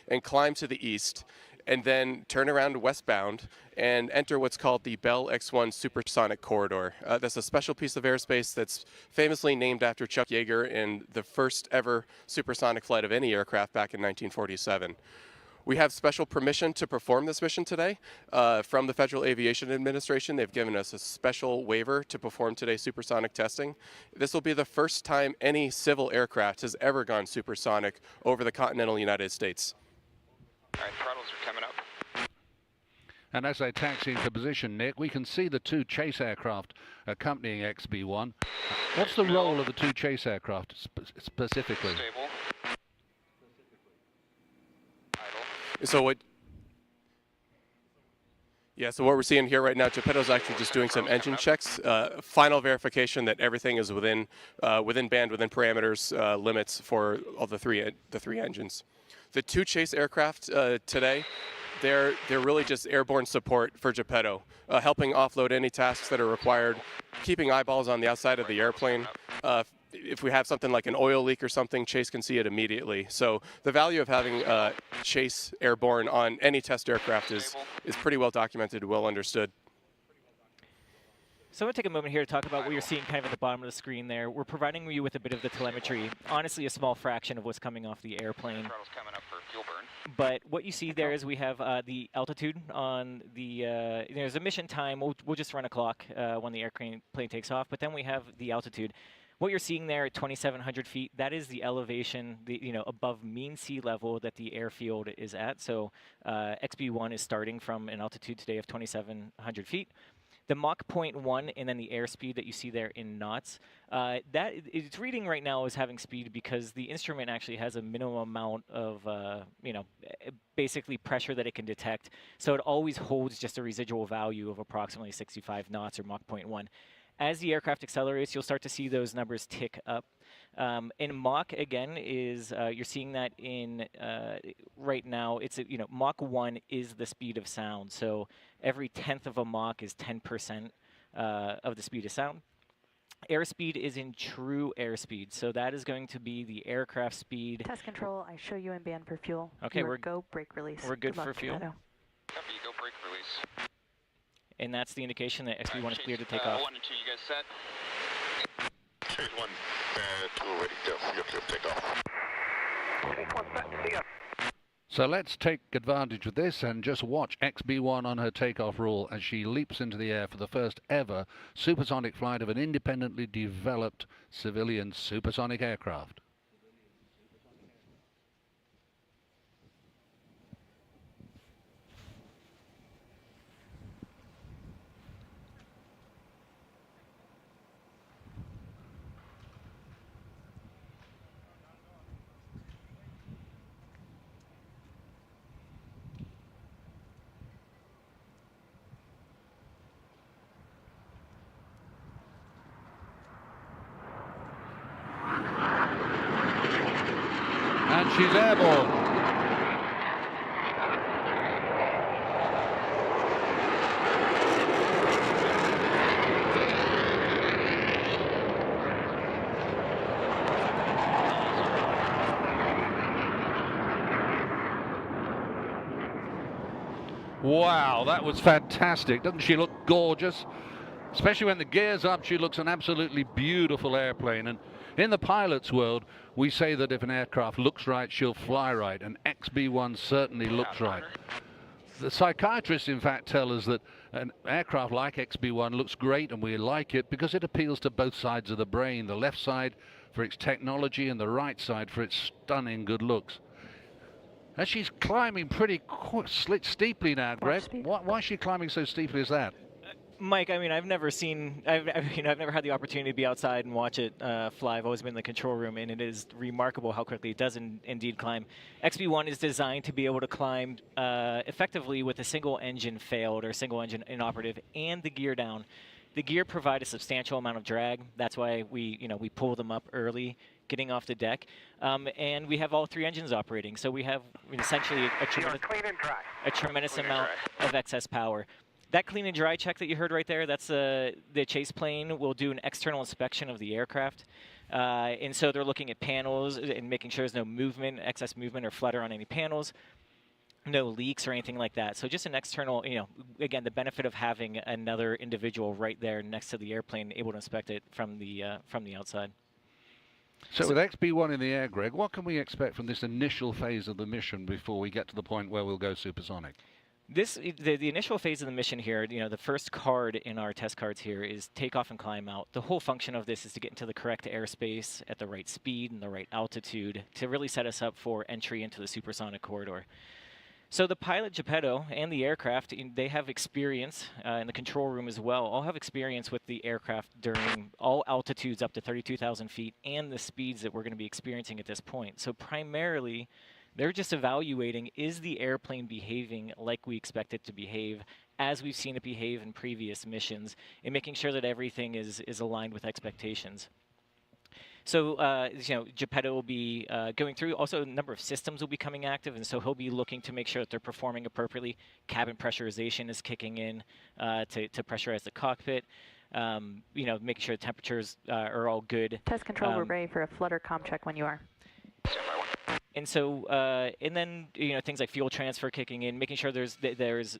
and climb to the east, and then turn around westbound and enter what's called the Bell X1 Supersonic Corridor. That's a special piece of airspace that's famously named after Chuck Yeager in the first ever supersonic flight of any aircraft back in 1947. We have special permission to perform this mission today from the Federal Aviation Administration. They've given us a special waiver to perform today's supersonic testing. This will be the first time any civil aircraft has ever gone supersonic over the continental United States. All right, throttles are coming up. And as they taxi into position, Nick, we can see the two chase aircraft accompanying XB-1. What's the role of the two chase aircraft specifically? Stable. Idle. So what we're seeing here right now, Geppetto's actually just doing some engine checks, final verification that everything is within band, within parameters, limits for all the three engines. The two chase aircraft today, they're really just airborne support for Geppetto, helping offload any tasks that are required, keeping eyeballs on the outside of the airplane. If we have something like an oil leak or something, Chase can see it immediately. So the value of having Chase airborne on any test aircraft is pretty well documented, well understood. So I'm going to take a moment here to talk about what you're seeing kind of at the bottom of the screen there. We're providing you with a bit of the telemetry. Honestly, a small fraction of what's coming off the airplane. Throttles coming up for fuel burn. But what you see there is we have the altitude on the, there's a mission time. We'll just run a clock when the airplane takes off, but then we have the altitude. What you're seeing there at 2,700 feet, that is the elevation, above mean sea level that the airfield is at. So XB-1 is starting from an altitude today of 2,700 feet. The Mach 0.1 and then the airspeed that you see there in knots, that it's reading right now as having speed because the instrument actually has a minimum amount of, basically pressure that it can detect. So it always holds just a residual value of approximately 65 knots or Mach 0.1. As the aircraft accelerates, you'll start to see those numbers tick up. In Mach, again, is you're seeing that in right now. It's Mach 1 is the speed of sound. So every 10th of a Mach is 10% of the speed of sound. Airspeed is in true airspeed, so that is going to be the aircraft speed. Test control, I show you in band for fuel. Okay, we're go brake release. We're good for fuel. Copy, go brake release. And that's the indication that XB-1 is cleared to take off. 1 and 2, you guys set? Chase 1, 2 ready, go. You're clear to take off. So let's take advantage of this and just watch XB-1 on her takeoff roll as she leaps into the air for the first ever supersonic flight of an independently developed civilian supersonic aircraft. And she's airborne. Wow, that was fantastic. Doesn't she look gorgeous? Especially when the gear's up, she looks an absolutely beautiful airplane. And in the pilot's world, we say that if an aircraft looks right, she'll fly right, and XB-1 certainly looks right. The psychiatrists, in fact, tell us that an aircraft like XB-1 looks great, and we like it because it appeals to both sides of the brain, the left side for its technology and the right side for its stunning good looks. And she's climbing pretty steeply now, Greg. Why is she climbing so steeply as that? Mike, I mean, I've never had the opportunity to be outside and watch it fly. I've always been in the control room, and it is remarkable how quickly it does indeed climb. XB-1 is designed to be able to climb effectively with a single engine failed or single engine inoperative and the gear down. The gear provide a substantial amount of drag. That's why we pull them up early, getting off the deck, and we have all three engines operating. So we have essentially a tremendous amount of excess power. That clean and dry check that you heard right there, that's the chase plane will do an external inspection of the aircraft. And so they're looking at panels and making sure there's no movement, excess movement or flutter on any panels, no leaks or anything like that. So just an external, again, the benefit of having another individual right there next to the airplane able to inspect it from the outside. So with XB-1 in the air, Greg, what can we expect from this initial phase of the mission before we get to the point where we'll go supersonic? The initial phase of the mission here, the first card in our test cards here is takeoff and climb out. The whole function of this is to get into the correct airspace at the right speed and the right altitude to really set us up for entry into the supersonic corridor. So the pilot, Geppetto, and the aircraft, they have experience in the control room as well, all have experience with the aircraft during all altitudes up to 32,000 feet and the speeds that we're going to be experiencing at this point. So primarily, they're just evaluating, is the airplane behaving like we expect it to behave, as we've seen it behave in previous missions, and making sure that everything is aligned with expectations. So, Geppetto will be going through. Also, a number of systems will be coming active, and so he'll be looking to make sure that they're performing appropriately. Cabin pressurization is kicking in to pressurize the cockpit. Making sure the temperatures are all good. Test control, we're ready for a flutter comm check when you are. And so, and then things like fuel transfer kicking in, making sure there's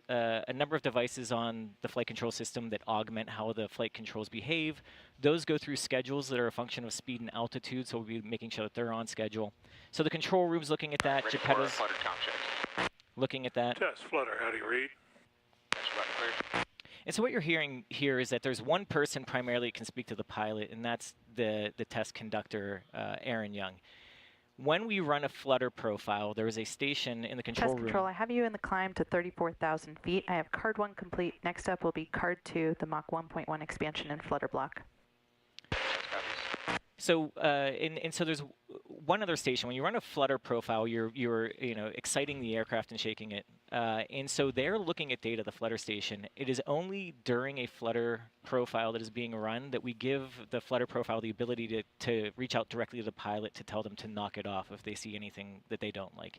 a number of devices on the flight control system that augment how the flight controls behave. Those go through schedules that are a function of speed and altitude, so we'll be making sure that they're on schedule. So the control room's looking at that. Geppetto's looking at that. Test flutter, how do you read? And so what you're hearing here is that there's one person primarily that can speak to the pilot, and that's the test conductor, Aaron Young. When we run a flutter profile, there is a station in the control Test control, room. I have you in the climb to 34,000 feet. I have card 1 complete. Next up will be card 2, the Mach 1.1 expansion and flutter block. So and so there's one other station. When you run a flutter profile, you're exciting the aircraft and shaking it. And so they're looking at data, the flutter station. It is only during a flutter profile that is being run that we give the flutter profile the ability to reach out directly to the pilot to tell them to knock it off if they see anything that they don't like.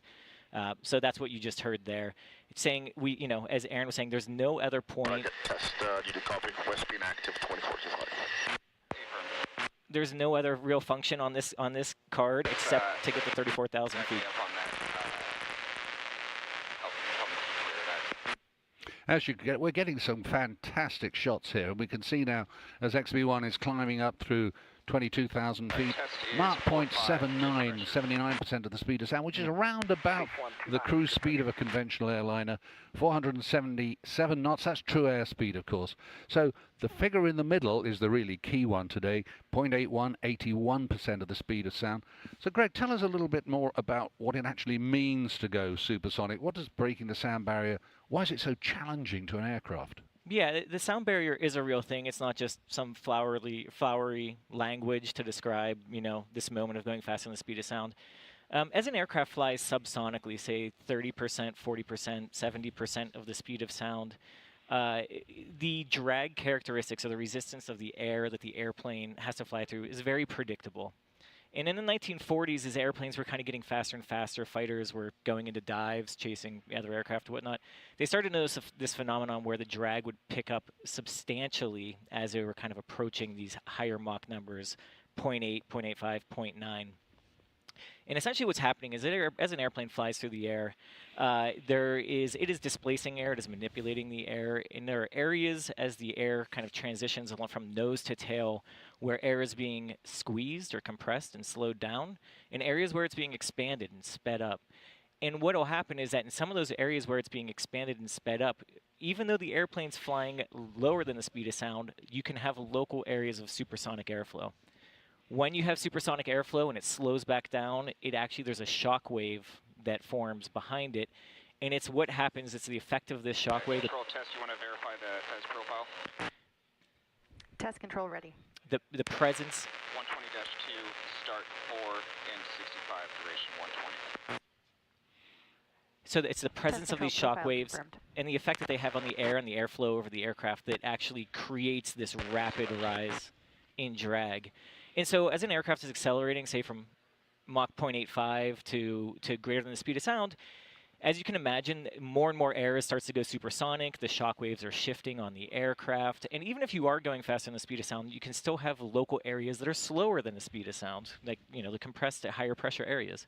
So that's what you just heard there. It's saying as Aaron was saying, there's no other point. Test, do the copy, west being active, 24 There's no other real function on this card except to get to 34,000 feet. As you get, we're getting some fantastic shots here, and we can see now as XB-1 is climbing up through 22,000 feet, Mach 0.79, 79% of the speed of sound, which is around about the cruise speed of a conventional airliner, 477 knots. That's true airspeed, of course. So the figure in the middle is the really key one today, 0.81, 81% of the speed of sound. So Greg, tell us a little bit more about what it actually means to go supersonic. What does breaking the sound barrier, why is it so challenging to an aircraft? Yeah, the sound barrier is a real thing. It's not just some flowery language to describe, this moment of going faster than the speed of sound. As an aircraft flies subsonically, say 30%, 40%, 70% of the speed of sound, the drag characteristics or the resistance of the air that the airplane has to fly through is very predictable. And in the 1940s, as airplanes were kind of getting faster and faster, fighters were going into dives, chasing other aircraft and whatnot, they started to notice this phenomenon where the drag would pick up substantially as they were kind of approaching these higher Mach numbers, 0.8, 0.85, 0.9. And essentially what's happening is that as an airplane flies through the air, it is displacing air, it is manipulating the air, and there are areas as the air kind of transitions along from nose to tail where air is being squeezed or compressed and slowed down, and areas where it's being expanded and sped up. And what will happen is that in some of those areas where it's being expanded and sped up, even though the airplane's flying lower than the speed of sound, you can have local areas of supersonic airflow. When you have supersonic airflow and it slows back down, there's a shock wave that forms behind it, and it's what happens. It's the effect of this shock wave. Control test, you want to verify the test profile? Test control ready. The presence. 120-2, start 4, and 65, duration 120. So it's the presence of these shock waves and the effect that they have on the air and the airflow over the aircraft that actually creates this rapid rise in drag. And so as an aircraft is accelerating, say from Mach 0.85 to greater than the speed of sound, as you can imagine, more and more air starts to go supersonic. The shock waves are shifting on the aircraft. And even if you are going faster than the speed of sound, you can still have local areas that are slower than the speed of sound, like the compressed at higher pressure areas.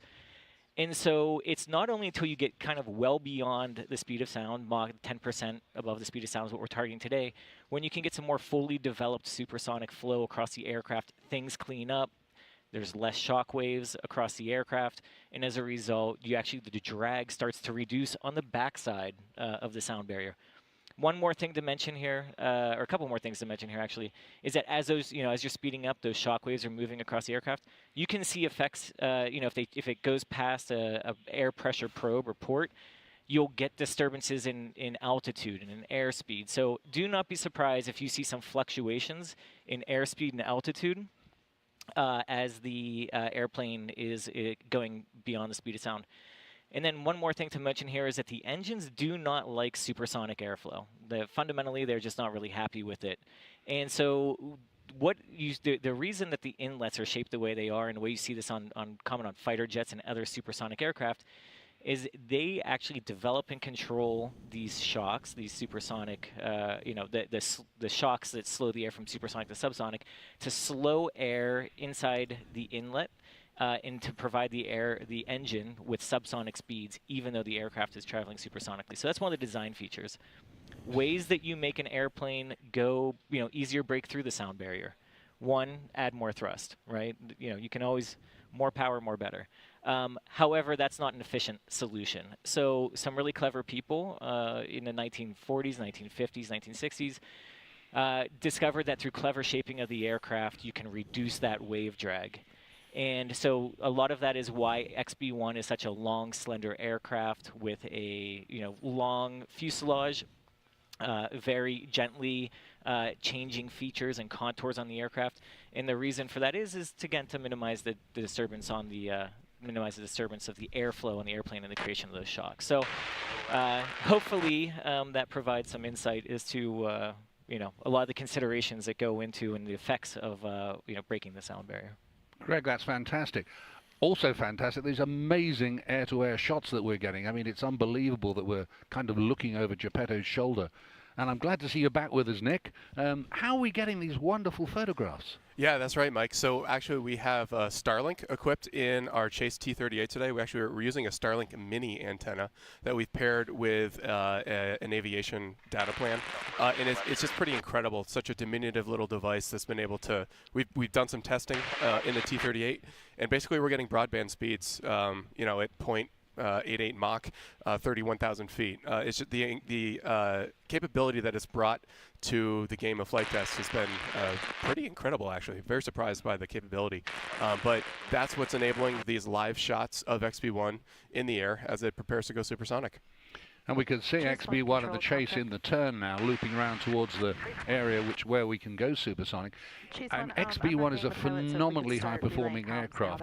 And so it's not only until you get kind of well beyond the speed of sound, Mach 10% above the speed of sound is what we're targeting today, when you can get some more fully developed supersonic flow across the aircraft, things clean up, there's less shock waves across the aircraft, and as a result, the drag starts to reduce on the backside of the sound barrier. One more thing to mention here, or a couple more things to mention here actually, is that as those, as you're speeding up, those shock waves are moving across the aircraft. You can see effects, if it goes past a air pressure probe or port, you'll get disturbances in altitude and in airspeed. So do not be surprised if you see some fluctuations in airspeed and altitude as the airplane is going beyond the speed of sound. And then one more thing to mention here is that the engines do not like supersonic airflow. Fundamentally, they're just not really happy with it. And so the reason that the inlets are shaped the way they are, and the way you see this common on fighter jets and other supersonic aircraft, is they actually develop and control these shocks, these supersonic, the shocks that slow the air from supersonic to subsonic, to slow air inside the inlet, and to provide the engine with subsonic speeds, even though the aircraft is traveling supersonically. So that's one of the design features. Ways that you make an airplane go, easier break through the sound barrier. One, add more thrust, right? You can always, more power, more better. However, that's not an efficient solution. So some really clever people in the 1940s, 1950s, 1960s discovered that through clever shaping of the aircraft, you can reduce that wave drag. And so a lot of that is why XB-1 is such a long, slender aircraft with a long fuselage, very gently changing features and contours on the aircraft. And the reason for that is to minimize the disturbance on the minimize the disturbance of the airflow on the airplane and the creation of those shocks. So hopefully that provides some insight as to a lot of the considerations that go into and the effects of breaking the sound barrier. Greg, that's fantastic. Also fantastic, these amazing air-to-air shots that we're getting. I mean, it's unbelievable that we're kind of looking over Geppetto's shoulder. And I'm glad to see you back with us, Nick. How are we getting these wonderful photographs? Yeah, that's right, Mike. So actually we have Starlink equipped in our Chase T-38 today. We're using a Starlink mini antenna that we've paired with an aviation data plan. And it's just pretty incredible. It's such a diminutive little device that's been able to, we've done some testing in the T-38, and basically we're getting broadband speeds, at 0.88 Mach, 31,000 feet. It's just the capability that it's brought to the game of flight tests has been pretty incredible, actually. Very surprised by the capability. But that's what's enabling these live shots of XB-1 in the air as it prepares to go supersonic. And we can see XB-1 and the Chase in the turn now, looping around towards the area where we can go supersonic. And XB-1 is a phenomenally high-performing aircraft,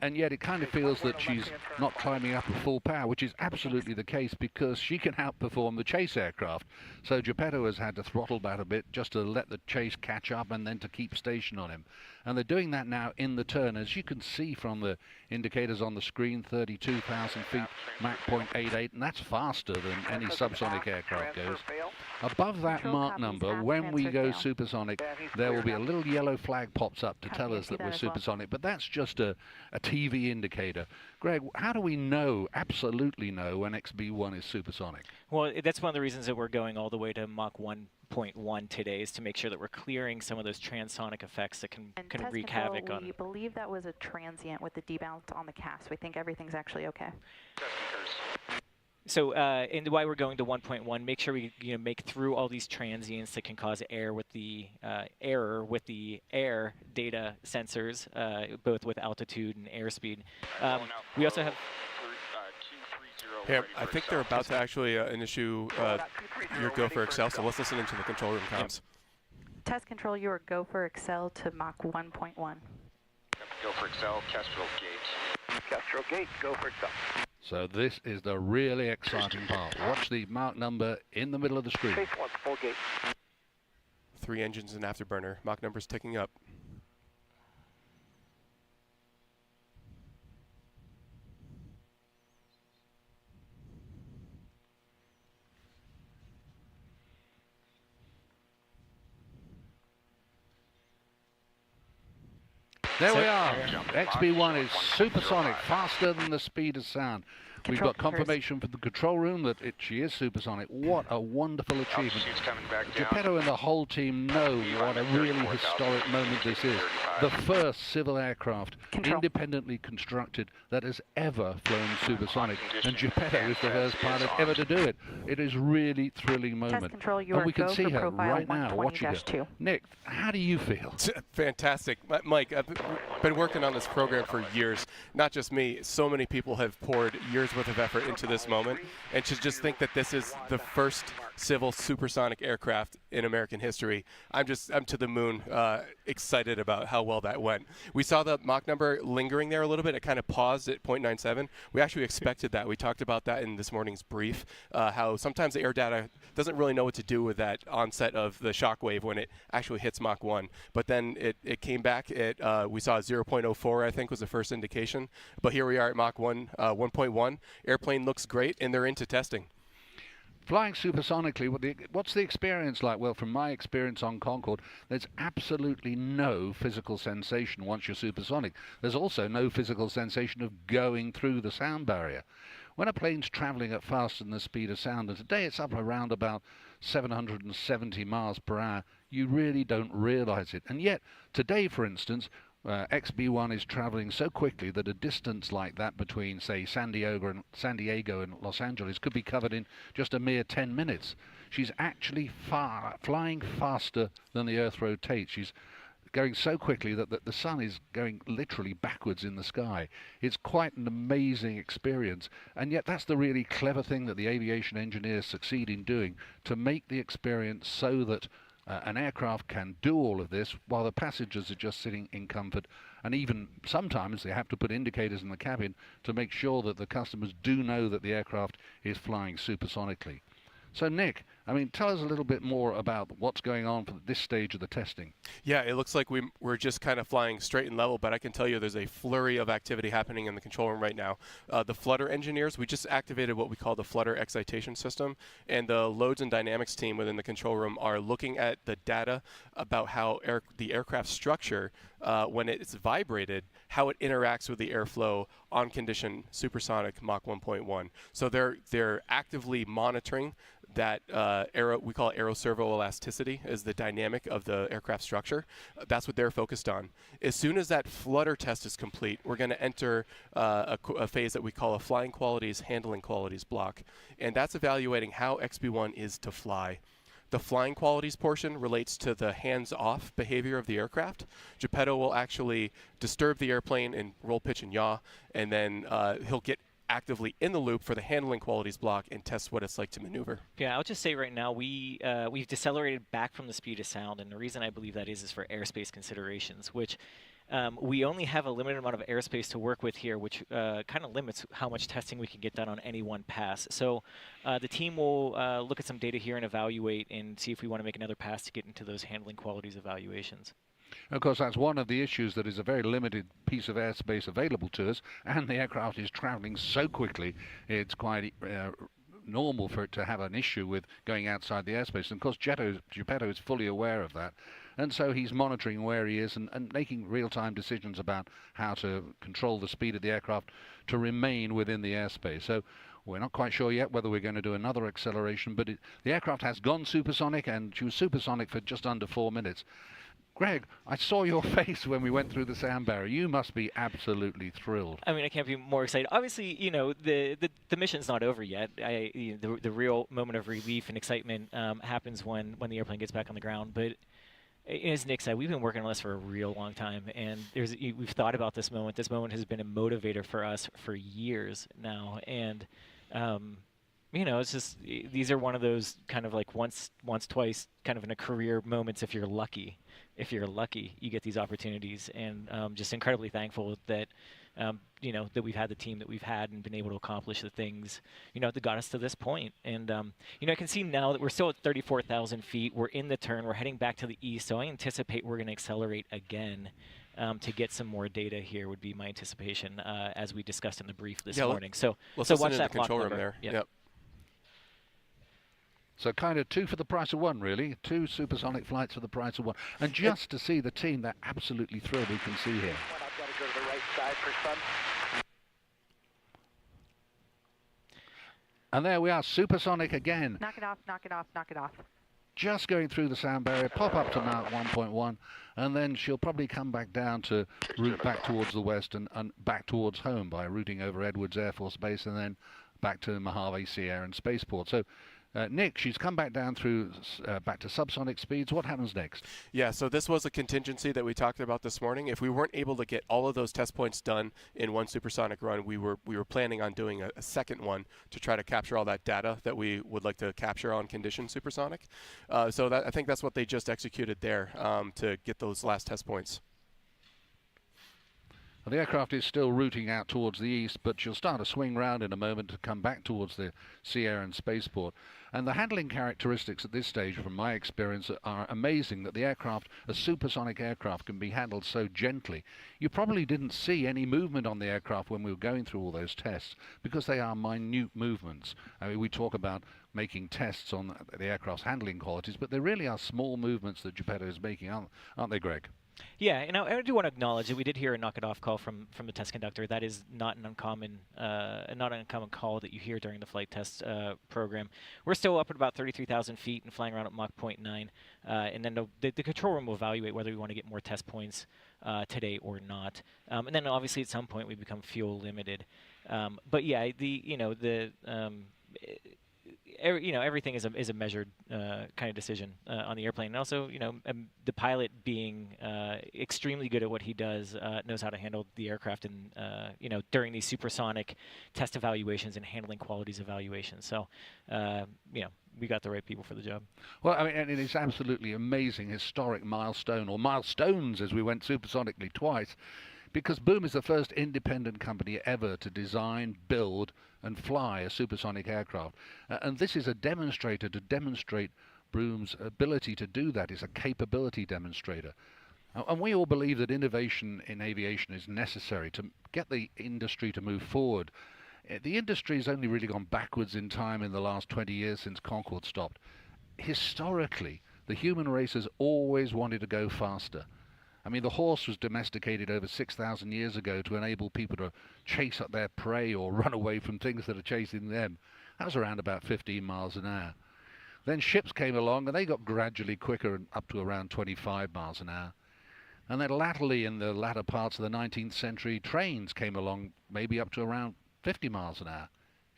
and yet it kind of feels that she's not climbing up at full power, which is absolutely the case because she can outperform the Chase aircraft. So Geppetto has had to throttle back a bit just to let the Chase catch up and then to keep station on him. And they're doing that now in the turn. As you can see from the indicators on the screen, 32,000 feet, Mach 0.88, and that's faster than any subsonic aircraft goes. Above that Mach number, when we go supersonic, there will be a little yellow flag pops up to tell us that we're supersonic, but that's just a TV indicator. Greg, how do we know, absolutely know, when XB-1 is supersonic? Well, that's one of the reasons that we're going all the way to Mach 1.1 today, is to make sure that we're clearing some of those transonic effects that can wreak havoc on. We believe that was a transient with the debalance on the cast. We think everything's actually okay. So, and why we're going to 1.1, make sure we make through all these transients that can cause error with the air data sensors, both with altitude and airspeed. We also have. Hey, I think they're about to actually issue your go for Excel, so let's listen into the control room comms. Test control, your go for Excel to Mach 1.1. Go for Excel, Kestrel Gate. Kestrel Gate, go for Excel. So this is the really exciting part. Watch the Mach number in the middle of the screen. Chase 1, full gate. 3 engines and afterburner. Mach number's ticking up. There we are. XB-1 is supersonic, faster than the speed of sound. We've got confirmation from the control room that she is supersonic. What a wonderful achievement. Geppetto and the whole team know what a really historic moment this is. The first civil aircraft independently constructed that has ever flown supersonic. And Geppetto is the first pilot ever to do it. It is really thrilling moment. And we can see her right now watching her. Nick, how do you feel? Fantastic. Mike, I've been working on this program for years. Not just me. So many people have poured years worth of effort into this moment, and to just think that this is the first civil supersonic aircraft in American history, I'm to the moon excited about how well that went. We saw the Mach number lingering there a little bit. It kind of paused at 0.97. We actually expected that. We talked about that in this morning's brief, how sometimes the air data doesn't really know what to do with that onset of the shock wave when it actually hits Mach 1. But then it came back at, we saw 0.04, I think, was the first indication. But here we are at Mach 1.1. Airplane looks great, and they're into testing. Flying supersonically, what's the experience like? Well, from my experience on Concorde, there's absolutely no physical sensation once you're supersonic. There's also no physical sensation of going through the sound barrier. When a plane's traveling at faster than the speed of sound, and today it's up around about 770 miles per hour, you really don't realize it. And yet, today, for instance, XB-1 is traveling so quickly that a distance like that between, say, San Diego and Los Angeles could be covered in just a mere 10 minutes. She's actually flying faster than the Earth rotates. She's going so quickly that the sun is going literally backwards in the sky. It's quite an amazing experience, and yet that's the really clever thing that the aviation engineers succeed in doing, to make the experience so that an aircraft can do all of this while the passengers are just sitting in comfort, and even sometimes they have to put indicators in the cabin to make sure that the customers do know that the aircraft is flying supersonically. So Nick, I mean, tell us a little bit more about what's going on for this stage of the testing. Yeah, it looks like we're just kind of flying straight and level, but I can tell you there's a flurry of activity happening in the control room right now. The flutter engineers, we just activated what we call the flutter excitation system, and the loads and dynamics team within the control room are looking at the data about how the aircraft structure, when it's vibrated, how it interacts with the airflow on condition supersonic Mach 1.1. So they're actively monitoring that we call it aeroservoelasticity, is the dynamic of the aircraft structure. That's what they're focused on. As soon as that flutter test is complete, we're going to enter a phase that we call a flying qualities, handling qualities block, and that's evaluating how XB-1 is to fly. The flying qualities portion relates to the hands-off behavior of the aircraft. Geppetto will actually disturb the airplane and roll, pitch, and yaw, and then he'll get actively in the loop for the handling qualities block and test what it's like to maneuver. Yeah, I'll just say right now we've decelerated back from the speed of sound, and the reason I believe that is for airspace considerations, which we only have a limited amount of airspace to work with here, which kind of limits how much testing we can get done on any one pass. So the team will look at some data here and evaluate and see if we want to make another pass to get into those handling qualities evaluations. Of course, that's one of the issues, that is a very limited piece of airspace available to us, and the aircraft is traveling so quickly, it's quite normal for it to have an issue with going outside the airspace. And of course, Geppetto is fully aware of that, and so he's monitoring where he is and making real-time decisions about how to control the speed of the aircraft to remain within the airspace. So we're not quite sure yet whether we're going to do another acceleration, but the aircraft has gone supersonic, and she was supersonic for just under 4 minutes. Greg, I saw your face when we went through the sound barrier. You must be absolutely thrilled. I mean, I can't be more excited. Obviously, you know, the mission's not over yet. The real moment of relief and excitement happens when the airplane gets back on the ground. But as Nick said, we've been working on this for a real long time, and we've thought about this moment. This moment has been a motivator for us for years now, and you know, it's just, these are one of those kind of like once, twice, kind of in a career moments if you're lucky. If you're lucky, you get these opportunities, and just incredibly thankful that, you know, that we've had the team that we've had and been able to accomplish the things, you know, that got us to this point. And, you know, I can see now that we're still at 34,000 feet. We're in the turn. We're heading back to the east, so I anticipate we're going to accelerate again to get some more data here would be my anticipation, as we discussed in the brief this morning. So watch that control room number there. Yep. So kind of two for the price of one, really. 2 supersonic flights for the price of one. And just to see the team, they're absolutely thrilled, we can see here. I've got to go to the right side for sun. And there we are, supersonic again. Knock it off, knock it off, knock it off. Just going through the sound barrier, pop up to Mach 1.1, and then she'll probably come back down to route back towards the west and back towards home by routing over Edwards Air Force Base and then back to Mojave Sea Air and Spaceport. So Nick, she's come back down through back to subsonic speeds. What happens next? Yeah, so this was a contingency that we talked about this morning. If we weren't able to get all of those test points done in one supersonic run, we were planning on doing a second one to try to capture all that data that we would like to capture on condition supersonic. So I think that's what they just executed there to get those last test points. Well, the aircraft is still routing out towards the east, but she'll start to swing round in a moment to come back towards the Sea Air and Spaceport. And the handling characteristics at this stage, from my experience, are amazing, that the aircraft, a supersonic aircraft, can be handled so gently. You probably didn't see any movement on the aircraft when we were going through all those tests, because they are minute movements. I mean, we talk about making tests on the aircraft's handling qualities, but they really are small movements that Geppetto is making, aren't they, Greg? Yeah, and I do want to acknowledge that we did hear a knock it off call from the test conductor. That is not an uncommon call that you hear during the flight test program. We're still up at about 33,000 feet and flying around at Mach 0.9, and then the control room will evaluate whether we want to get more test points today or not. And then obviously at some point we become fuel limited. But yeah, everything is a measured kind of decision on the airplane. And also, the pilot being extremely good at what he does, knows how to handle the aircraft and, during these supersonic test evaluations and handling qualities evaluations. So, we got the right people for the job. Well, I mean, and it's absolutely amazing, historic milestone, or milestones, as we went supersonically twice, because Boom is the first independent company ever to design, build, and fly a supersonic aircraft. And this is a demonstrator to demonstrate Boom's ability to do that. It's a capability demonstrator. And we all believe that innovation in aviation is necessary to get the industry to move forward. The industry has only really gone backwards in time in the last 20 years since Concorde stopped. Historically, the human race has always wanted to go faster. I mean, the horse was domesticated over 6,000 years ago to enable people to chase up their prey or run away from things that are chasing them. That was around about 15 miles an hour. Then ships came along and they got gradually quicker and up to around 25 miles an hour. And then latterly, in the latter parts of the 19th century, trains came along maybe up to around 50 miles an hour.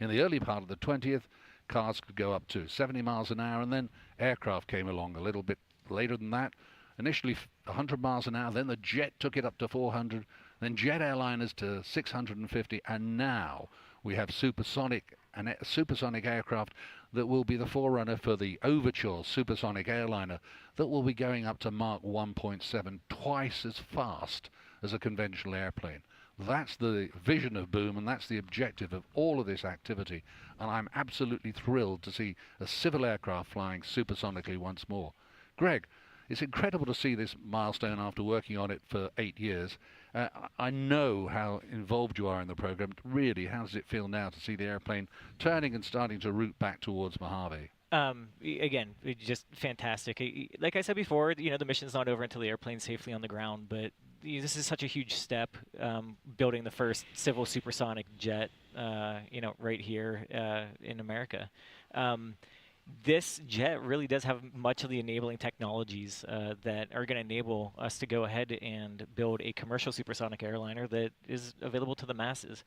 In the early part of the 20th, cars could go up to 70 miles an hour, and then aircraft came along a little bit later than that. Initially 100 miles an hour, then the jet took it up to 400, then jet airliners to 650, and now we have supersonic aircraft that will be the forerunner for the Overture supersonic airliner that will be going up to Mach 1.7, twice as fast as a conventional airplane. That's the vision of Boom, and that's the objective of all of this activity, and I'm absolutely thrilled to see a civil aircraft flying supersonically once more. Greg, it's incredible to see this milestone after working on it for 8 years. I know how involved you are in the program. Really, how does it feel now to see the airplane turning and starting to route back towards Mojave? Again, just fantastic. Like I said before, the mission's not over until the airplane's safely on the ground, but this is such a huge step, building the first civil supersonic jet, right here in America. This jet really does have much of the enabling technologies that are going to enable us to go ahead and build a commercial supersonic airliner that is available to the masses.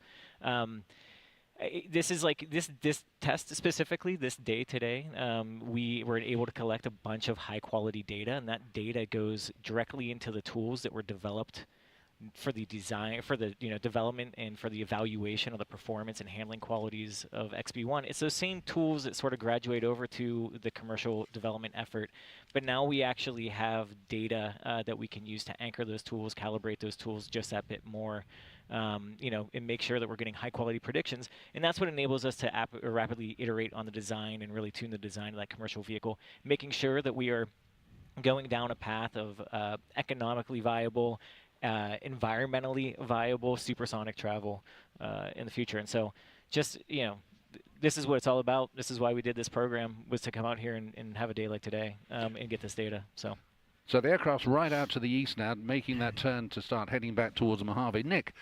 This is like this test specifically, this day today, we were able to collect a bunch of high quality data, and that data goes directly into the tools that were developed for the design, for the development, and for the evaluation of the performance and handling qualities of XB-1. It's those same tools that sort of graduate over to the commercial development effort, but now we actually have data that we can use to anchor those tools, calibrate those tools just that bit more, and make sure that we're getting high quality predictions. And that's what enables us to rapidly iterate on the design and really tune the design of that commercial vehicle, making sure that we are going down a path of economically viable, environmentally viable supersonic travel in the future. And so just, this is what it's all about. This is why we did this program, was to come out here and have a day like today and get this data. So the aircraft's right out to the east now, making that turn to start heading back towards Mojave. Nick,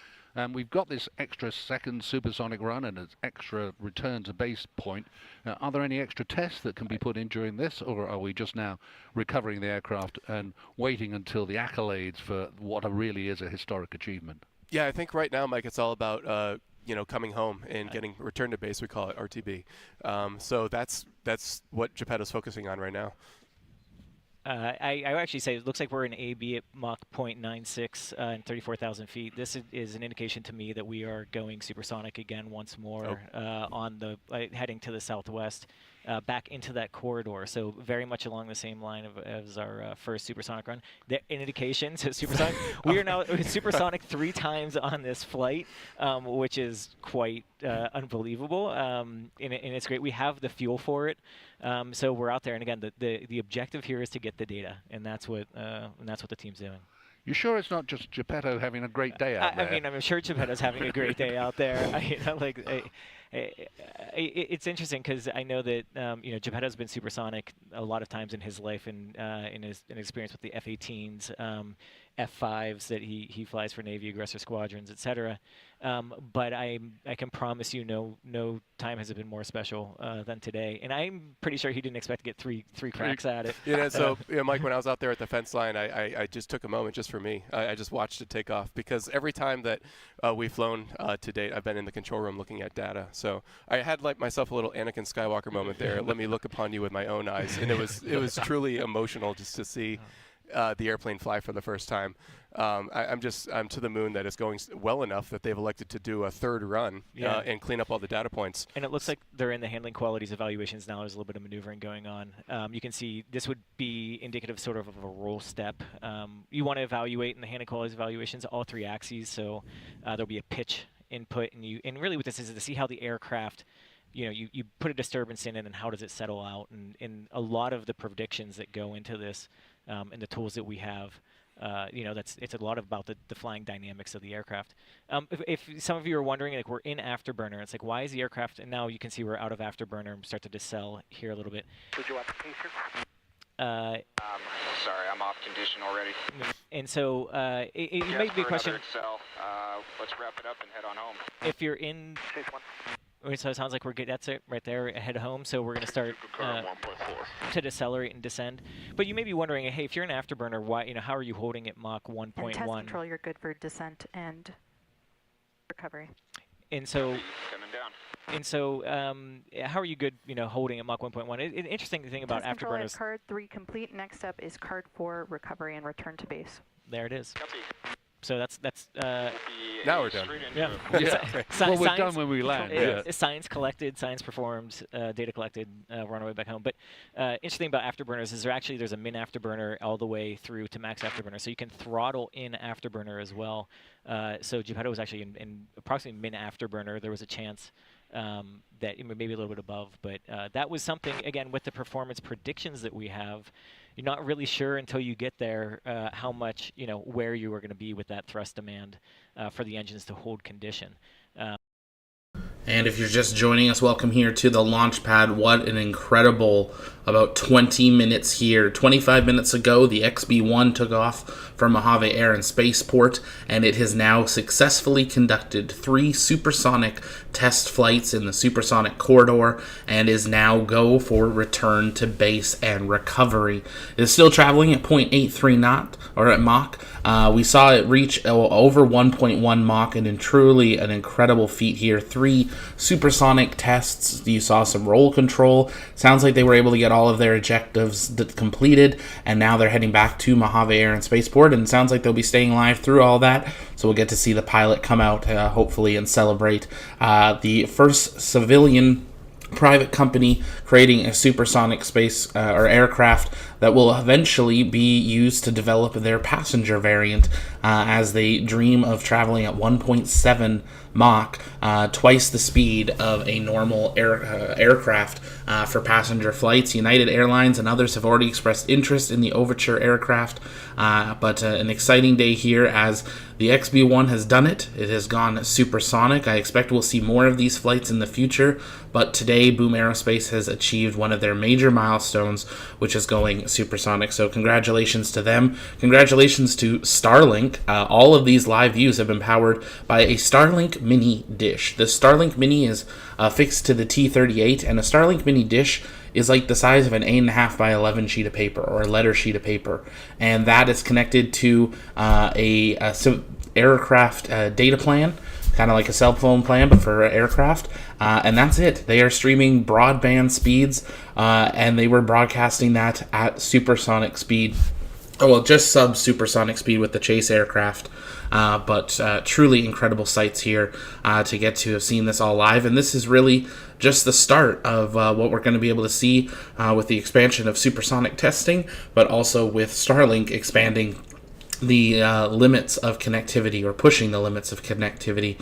we've got this extra second supersonic run and an extra return to base point. Are there any extra tests that can be put in during this, or are we just now recovering the aircraft and waiting until the accolades for what really is a historic achievement? Yeah, I think right now, Mike, it's all about coming home and getting return to base. We call it RTB. So that's what Geppetto's focusing on right now. I actually say it looks like we're in AB at Mach 0.96 and 34,000 feet. This is an indication to me that we are going supersonic again once more on the heading to the southwest, back into that corridor. So very much along the same line as our first supersonic run. The indication to supersonic. We are now supersonic 3 times on this flight, which is quite unbelievable. And it's great. We have the fuel for it. So we're out there, and again, the objective here is to get the data, and that's what the team's doing. You sure it's not just Geppetto having a great day out there? I mean, I'm sure Geppetto's having a great day out there. It's interesting because I know that Geppetto's been supersonic a lot of times in his life and in his experience with the F-18s, F-5s that he flies for Navy aggressor squadrons, etc. But I can promise you, no time has been more special than today. And I'm pretty sure he didn't expect to get three cracks at it. So Mike, when I was out there at the fence line, I just took a moment just for me. I just watched it take off because every time that we've flown to date, I've been in the control room looking at data. So I had like myself a little Anakin Skywalker moment there. Let me look upon you with my own eyes, and it was truly emotional just to see the airplane fly for the first time. I'm to the moon that it's going well enough that they've elected to do a third run and clean up all the data points. And it looks like they're in the handling qualities evaluations now. There's a little bit of maneuvering going on. You can see this would be indicative sort of a roll step. You want to evaluate in the handling qualities evaluations all three axes, so there'll be a pitch input, and really what this is to see how the aircraft, you put a disturbance in it and how does it settle out, and a lot of the predictions that go into this and the tools that we have, it's a lot about the flying dynamics of the aircraft. If some of you are wondering, like, we're in afterburner, it's like, why is the aircraft, and now you can see we're out of afterburner and start to decel here a little bit. Would you want the pacer? Sorry, I'm off condition already. And so it might be a question. Let's wrap it up and head on home. If you're in, so it sounds like we're good. That's it right there. Head home. So we're going to start to decelerate and descend. But you may be wondering, hey, if you're in afterburner, why? How are you holding at Mach 1.1? In test control, you're good for descent and recovery. And so. Coming down. And so, how are you good, holding at Mach 1.1? An interesting thing about test control afterburners. At card 3 complete. Next up is card 4 recovery and return to base. There it is. Copy. So that's. Now we're done. Yeah. Well, we're done when we land. Science collected, science performed, data collected. We're on our way back home. But interesting about afterburners is there's a min afterburner all the way through to max afterburner. So you can throttle in afterburner as well. So Geppetto was actually in approximately min afterburner. There was a chance that maybe a little bit above, but that was something, again, with the performance predictions that we have, you're not really sure until you get there how much, where you are going to be with that thrust demand for the engines to hold condition. And if you're just joining us, welcome here to the launch pad. What an incredible about 20 minutes here. 25 minutes ago, the XB-1 took off from Mojave Air and Spaceport, and it has now successfully conducted 3 supersonic test flights in the supersonic corridor and is now go for return to base and recovery. It is still traveling at 0.83 knot, or at Mach. We saw it reach over 1.1 Mach, and in truly an incredible feat here. 3 supersonic tests. You saw some roll control. Sounds like they were able to get all of their objectives completed, and now they're heading back to Mojave Air and Spaceport, and it sounds like they'll be staying live through all that, so we'll get to see the pilot come out, hopefully, and celebrate the first civilian private company creating a supersonic space or aircraft that will eventually be used to develop their passenger variant as they dream of traveling at 1.7 Mach, twice the speed of a normal aircraft for passenger flights. United Airlines and others have already expressed interest in the Overture aircraft, but an exciting day here as the XB-1 has done it. It has gone supersonic. I expect we'll see more of these flights in the future, but today Boom Aerospace has achieved one of their major milestones, which is going supersonic. So congratulations to them. Congratulations to Starlink. All of these live views have been powered by a Starlink Mini dish. The Starlink Mini is fixed to the T-38, and a Starlink Mini dish is like the size of an 8.5 by 11 sheet of paper, or a letter sheet of paper, and that is connected to a aircraft data plan, kind of like a cell phone plan, but for aircraft, and that's it. They are streaming broadband speeds, and they were broadcasting that at supersonic speed. Oh, well, just sub-supersonic speed with the chase aircraft. But truly incredible sights here to get to have seen this all live. And this is really just the start of what we're going to be able to see with the expansion of supersonic testing, but also with Starlink expanding the limits of connectivity, or pushing the limits of connectivity.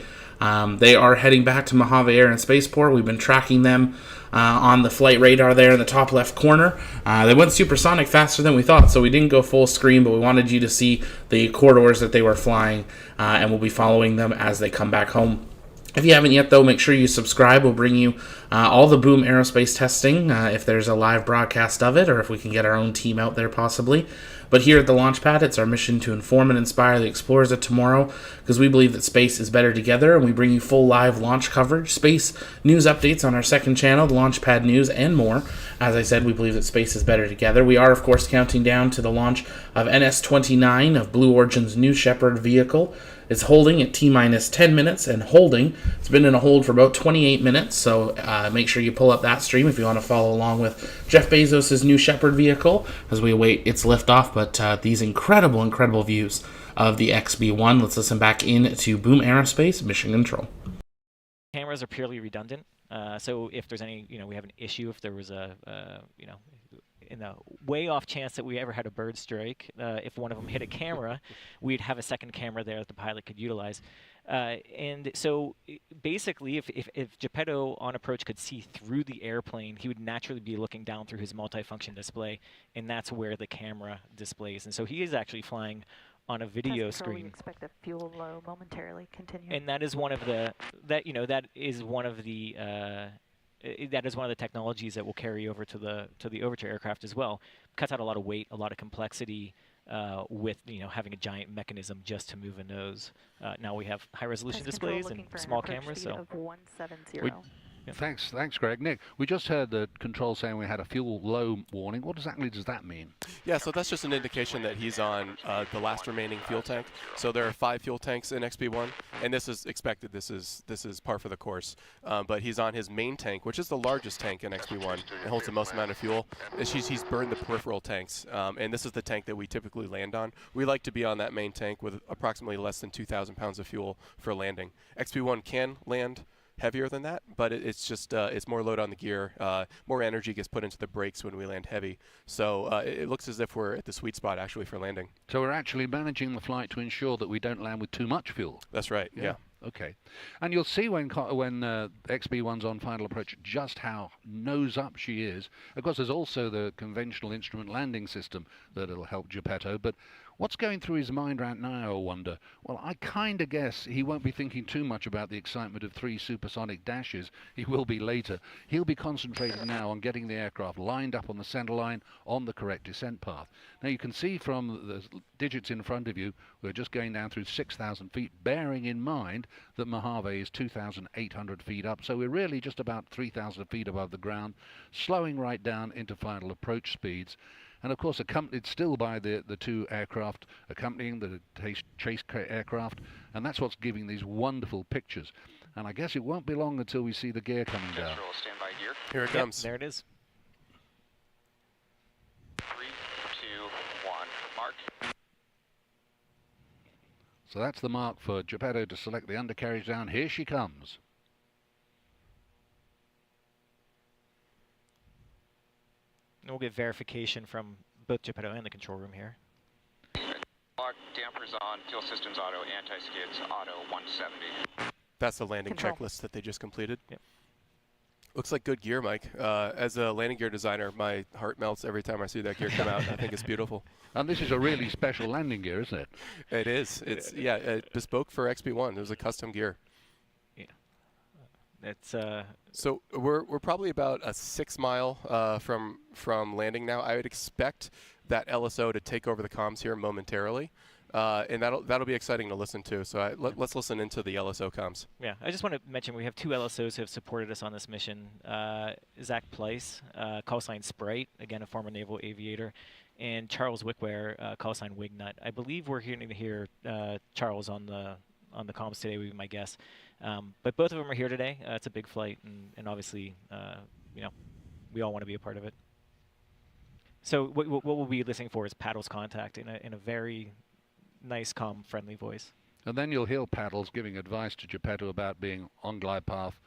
They are heading back to Mojave Air and Spaceport. We've been tracking them on the flight radar there in the top left corner. They went supersonic faster than we thought, so we didn't go full screen, but we wanted you to see the corridors that they were flying, and we'll be following them as they come back home. If you haven't yet, though, make sure you subscribe. We'll bring you all the Boom Aerospace testing, if there's a live broadcast of it, or if we can get our own team out there possibly. But here at the Launchpad, it's our mission to inform and inspire the explorers of tomorrow, because we believe that space is better together, and we bring you full live launch coverage, space news updates on our second channel, the Launchpad News, and more. As I said, we believe that space is better together. We are, of course, counting down to the launch of NS-29 of Blue Origin's New Shepard vehicle. It's holding at T-minus 10 minutes and holding. It's been in a hold for about 28 minutes, so make sure you pull up that stream if you want to follow along with Jeff Bezos' New Shepard vehicle as we await its liftoff. But these incredible views of the XB-1. Let's listen back in to Boom Aerospace Mission Control. Cameras are purely redundant, so if there's any, we have an issue, if there was in the way off chance that we ever had a bird strike, if one of them hit a camera, we'd have a second camera there that the pilot could utilize. And so basically, if Geppetto on approach could see through the airplane, he would naturally be looking down through his multifunction display, and that's where the camera displays. And so he is actually flying on a video screen. We expect a fuel low momentarily. Continue. And that is one of the that is one of the technologies that will carry over to the Overture aircraft as well. Cuts out a lot of weight, a lot of complexity with having a giant mechanism just to move a nose. Now we have high resolution displays and small cameras. So of 170. Thanks, Greg. Nick, we just heard the control saying we had a fuel low warning. What exactly does that mean? Yeah, so that's just an indication that he's on the last remaining fuel tank. So there are 5 fuel tanks in XB-1, and this is expected. This is par for the course. But he's on his main tank, which is the largest tank in XB-1. It holds the most amount of fuel. He's burned the peripheral tanks, and this is the tank that we typically land on. We like to be on that main tank with approximately less than 2,000 pounds of fuel for landing. XB-1 can land heavier than that, but it's just it's more load on the gear, more energy gets put into the brakes when we land heavy, so it looks as if we're at the sweet spot actually for landing. So we're actually managing the flight to ensure that we don't land with too much fuel. That's right. Yeah. Okay, and you'll see when XB-1's on final approach just how nose up she is. Of course, there's also the conventional instrument landing system that'll help Geppetto, but what's going through his mind right now, I wonder? Well, I kind of guess he won't be thinking too much about the excitement of 3 supersonic dashes. He will be later. He'll be concentrating now on getting the aircraft lined up on the center line on the correct descent path. Now, you can see from the digits in front of you, we're just going down through 6,000 feet, bearing in mind that Mojave is 2,800 feet up. So we're really just about 3,000 feet above the ground, slowing right down into final approach speeds. And of course, accompanied still by the 2 aircraft accompanying the chase aircraft, and that's what's giving these wonderful pictures. And I guess it won't be long until we see the gear coming down. Standby gear. Here it comes. There it is. 3, 2, 1, mark. So that's the mark for Geppetto to select the undercarriage down. Here she comes. And we'll get verification from both Geppetto and the control room here. Lock, dampers on, fuel systems auto, anti-skids auto, 170. That's the landing checklist that they just completed. Yep. Looks like good gear, Mike. As a landing gear designer, my heart melts every time I see that gear come out. I think it's beautiful. And this is a really special landing gear, isn't it? It is. It's bespoke for XB-1. It was a custom gear. Yeah. It's So we're probably about a 6 mile from landing now. I would expect that LSO to take over the comms here momentarily, and that'll be exciting to listen to. So let's listen into the LSO comms. Yeah, I just want to mention we have 2 LSOs who have supported us on this mission. Zach Pleiss, call sign Sprite, again a former naval aviator, and Charles Wickware, call sign Wignut. I believe we're going to hear Charles on the comms today, would be my guess. But both of them are here today. It's a big flight, and obviously, we all want to be a part of it. So what we'll be listening for is Paddle's contact in a very nice, calm, friendly voice. And then you'll hear Paddles giving advice to Geppetto about being on glide path,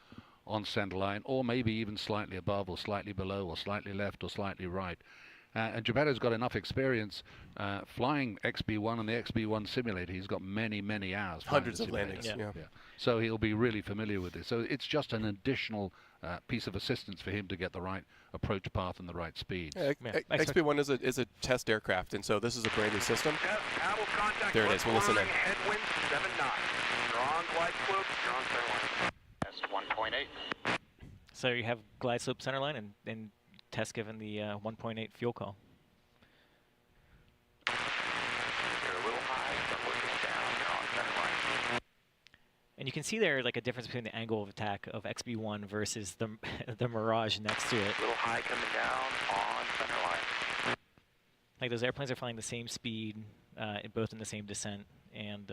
on center line, or maybe even slightly above, or slightly below, or slightly left, or slightly right. And Geppetto's got enough experience flying XB-1 and the XB-1 simulator. He's got many, many hours. Hundreds of landings. Yeah. So he'll be really familiar with this. So it's just an additional piece of assistance for him to get the right approach path and the right speeds. Yeah, XB-1 is a test aircraft, and so this is a brand new system. There it is. We'll listen in. Headwind 7 knots. Strong glide slope, strong center line. 1.8. So you have glide slope centerline and test given the 1.8 fuel call. You're a little high, but looking down, you're on center line. And you can see there like a difference between the angle of attack of XB-1 versus the the Mirage next to it. A little high coming down on center line. Like those airplanes are flying the same speed, both in the same descent, and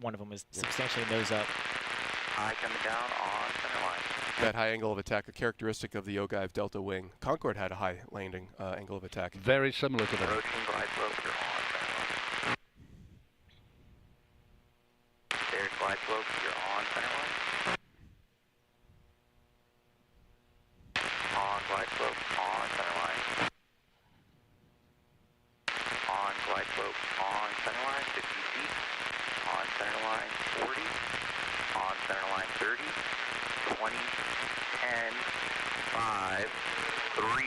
one of them is substantially nose up. High coming down on center line. That high angle of attack, a characteristic of the Ogive Delta wing. Concorde had a high landing angle of attack. Very similar to that. Approaching glide slope, you're on center line. There's glide slope, you're on center line. On glide slope, on center line. On glide slope, on center line, 50 feet. On center line, 40. On center line, 30. 20, 10, 5, 3.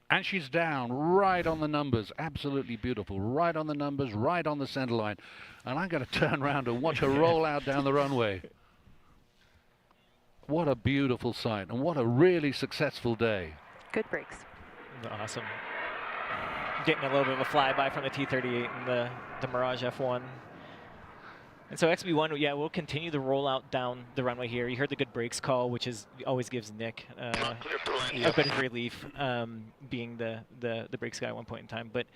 And she's down right on the numbers. Absolutely beautiful. Right on the numbers, right on the center line. And I'm going to turn around and watch her roll out down the runway. What a beautiful sight, and what a really successful day. Good brakes. Awesome. Getting a little bit of a flyby from the T-38 and the Mirage F1. And so XB-1, yeah, we'll continue the rollout down the runway here. You heard the good brakes call, which always gives Nick a bit of relief, being the brakes guy at one point in time. But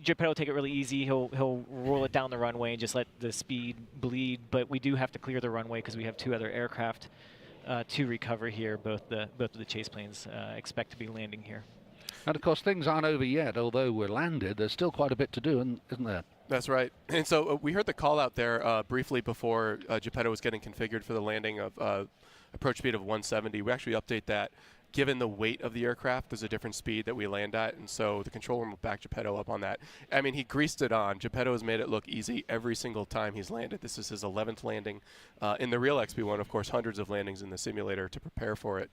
Geppetto will take it really easy. He'll roll it down the runway and just let the speed bleed. But we do have to clear the runway because we have two other aircraft to recover here. Both of the chase planes expect to be landing here. And of course, things aren't over yet. Although we're landed, there's still quite a bit to do, isn't there? That's right. And so we heard the call out there briefly before Geppetto was getting configured for the landing of approach speed of 170. We actually update that. Given the weight of the aircraft, there's a different speed that we land at, and so the control room will back Geppetto up on that. I mean, he greased it on. Geppetto has made it look easy every single time he's landed. This is his 11th landing. In the real XB-1, of course, hundreds of landings in the simulator to prepare for it.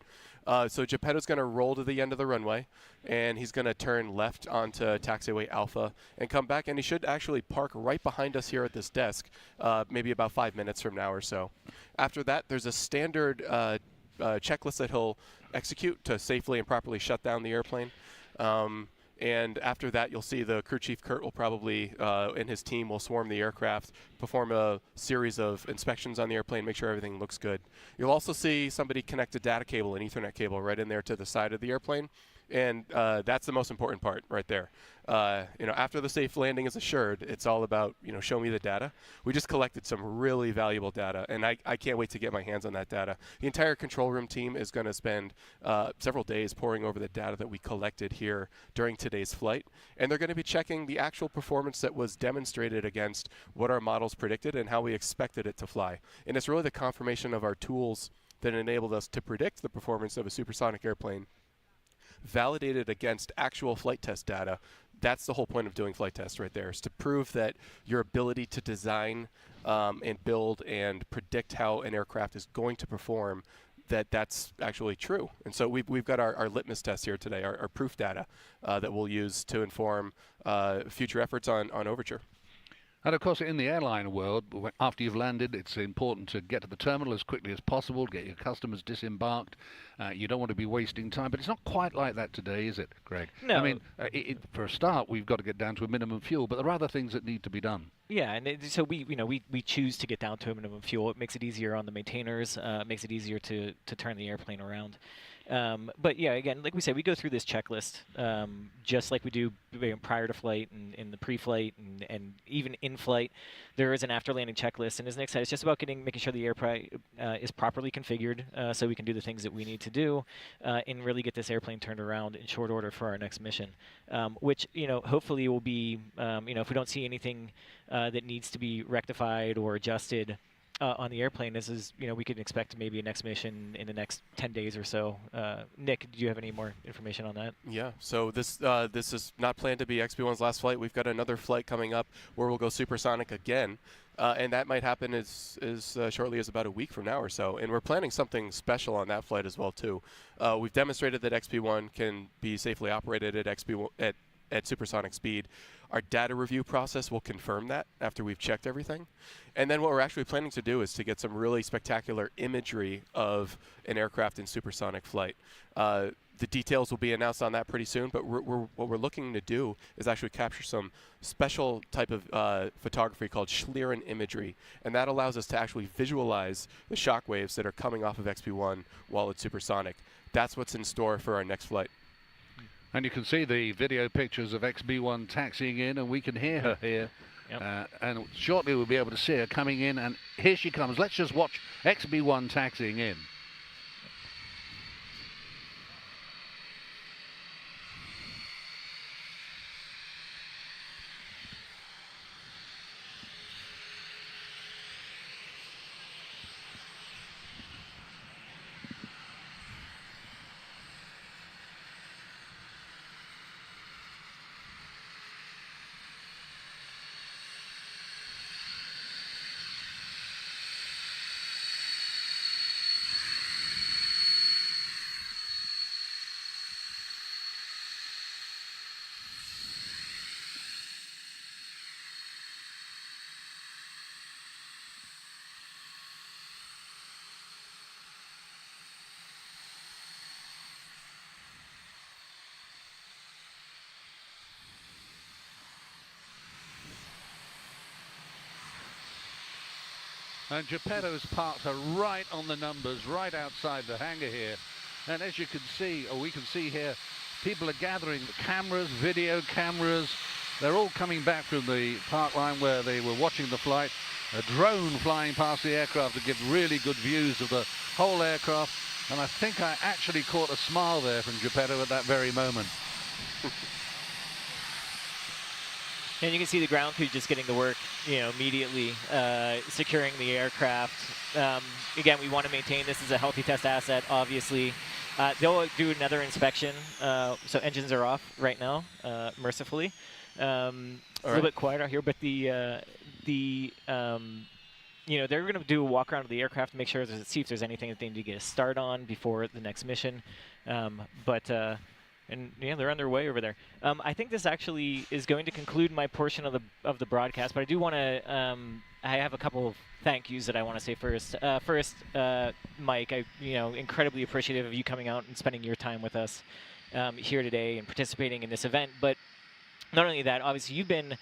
So Geppetto's going to roll to the end of the runway, and he's going to turn left onto taxiway Alpha and come back, and he should actually park right behind us here at this desk, maybe about 5 minutes from now or so. After that, there's a standard checklist that he'll execute to safely and properly shut down the airplane. And after that, you'll see the crew chief, Kurt, will probably, and his team will swarm the aircraft, perform a series of inspections on the airplane, make sure everything looks good. You'll also see somebody connect a data cable, an Ethernet cable, right in there to the side of the airplane. And that's the most important part right there. After the safe landing is assured, it's all about, show me the data. We just collected some really valuable data, and I can't wait to get my hands on that data. The entire control room team is going to spend several days poring over the data that we collected here during today's flight, and they're going to be checking the actual performance that was demonstrated against what our models predicted and how we expected it to fly. And it's really the confirmation of our tools that enabled us to predict the performance of a supersonic airplane, validated against actual flight test data. That's the whole point of doing flight tests right there, is to prove that your ability to design and build and predict how an aircraft is going to perform, that's actually true. And so we've got our litmus test here today, our proof data that we'll use to inform future efforts on Overture. And of course, in the airline world, after you've landed, it's important to get to the terminal as quickly as possible, get your customers disembarked. You don't want to be wasting time, but it's not quite like that today, is it, Greg? No. I mean, for a start, we've got to get down to a minimum fuel, but there are other things that need to be done. Yeah, and so we choose to get down to a minimum fuel. It makes it easier on the maintainers. It makes it easier to turn the airplane around. But yeah, again, like we said, we go through this checklist just like we do prior to flight and in the pre-flight and even in flight. There is an after-landing checklist, and as Nick said, it's just about making sure the airplane is properly configured so we can do the things that we need to do and really get this airplane turned around in short order for our next mission, which hopefully will be if we don't see anything that needs to be rectified or adjusted on the airplane, we could expect maybe a next mission in the next 10 days or so. Nick, do you have any more information on that? Yeah, so this is not planned to be XB-1's last flight. We've got another flight coming up where we'll go supersonic again, and that might happen as shortly as about a week from now or so. And we're planning something special on that flight as well, too. We've demonstrated that XB-1 can be safely operated at at supersonic speed. Our data review process will confirm that after we've checked everything. And then what we're actually planning to do is to get some really spectacular imagery of an aircraft in supersonic flight. The details will be announced on that pretty soon, but what we're looking to do is actually capture some special type of photography called Schlieren imagery, and that allows us to actually visualize the shock waves that are coming off of XB-1 while it's supersonic. That's what's in store for our next flight. And you can see the video pictures of XB-1 taxiing in, and we can hear her here. Yep. And shortly we'll be able to see her coming in, and here she comes. Let's just watch XB-1 taxiing in. And Geppetto's parked her right on the numbers, right outside the hangar here. And as you can see, or we can see here, people are gathering the cameras, video cameras. They're all coming back from the park line where they were watching the flight. A drone flying past the aircraft to give really good views of the whole aircraft. And I think I actually caught a smile there from Geppetto at that very moment. And you can see the ground crew just getting to work, immediately securing the aircraft. Again, we want to maintain this as a healthy test asset, obviously. They'll do another inspection. So engines are off right now, mercifully. A little bit quiet out here, but they're going to do a walk around of the aircraft to make sure, see if there's anything that they need to get a start on before the next mission. And yeah, they're on their way over there. I think this actually is going to conclude my portion of the broadcast, but I do want to. I have a couple of thank yous that I want to say first. Mike, incredibly appreciative of you coming out and spending your time with us here today and participating in this event. But not only that, obviously you've been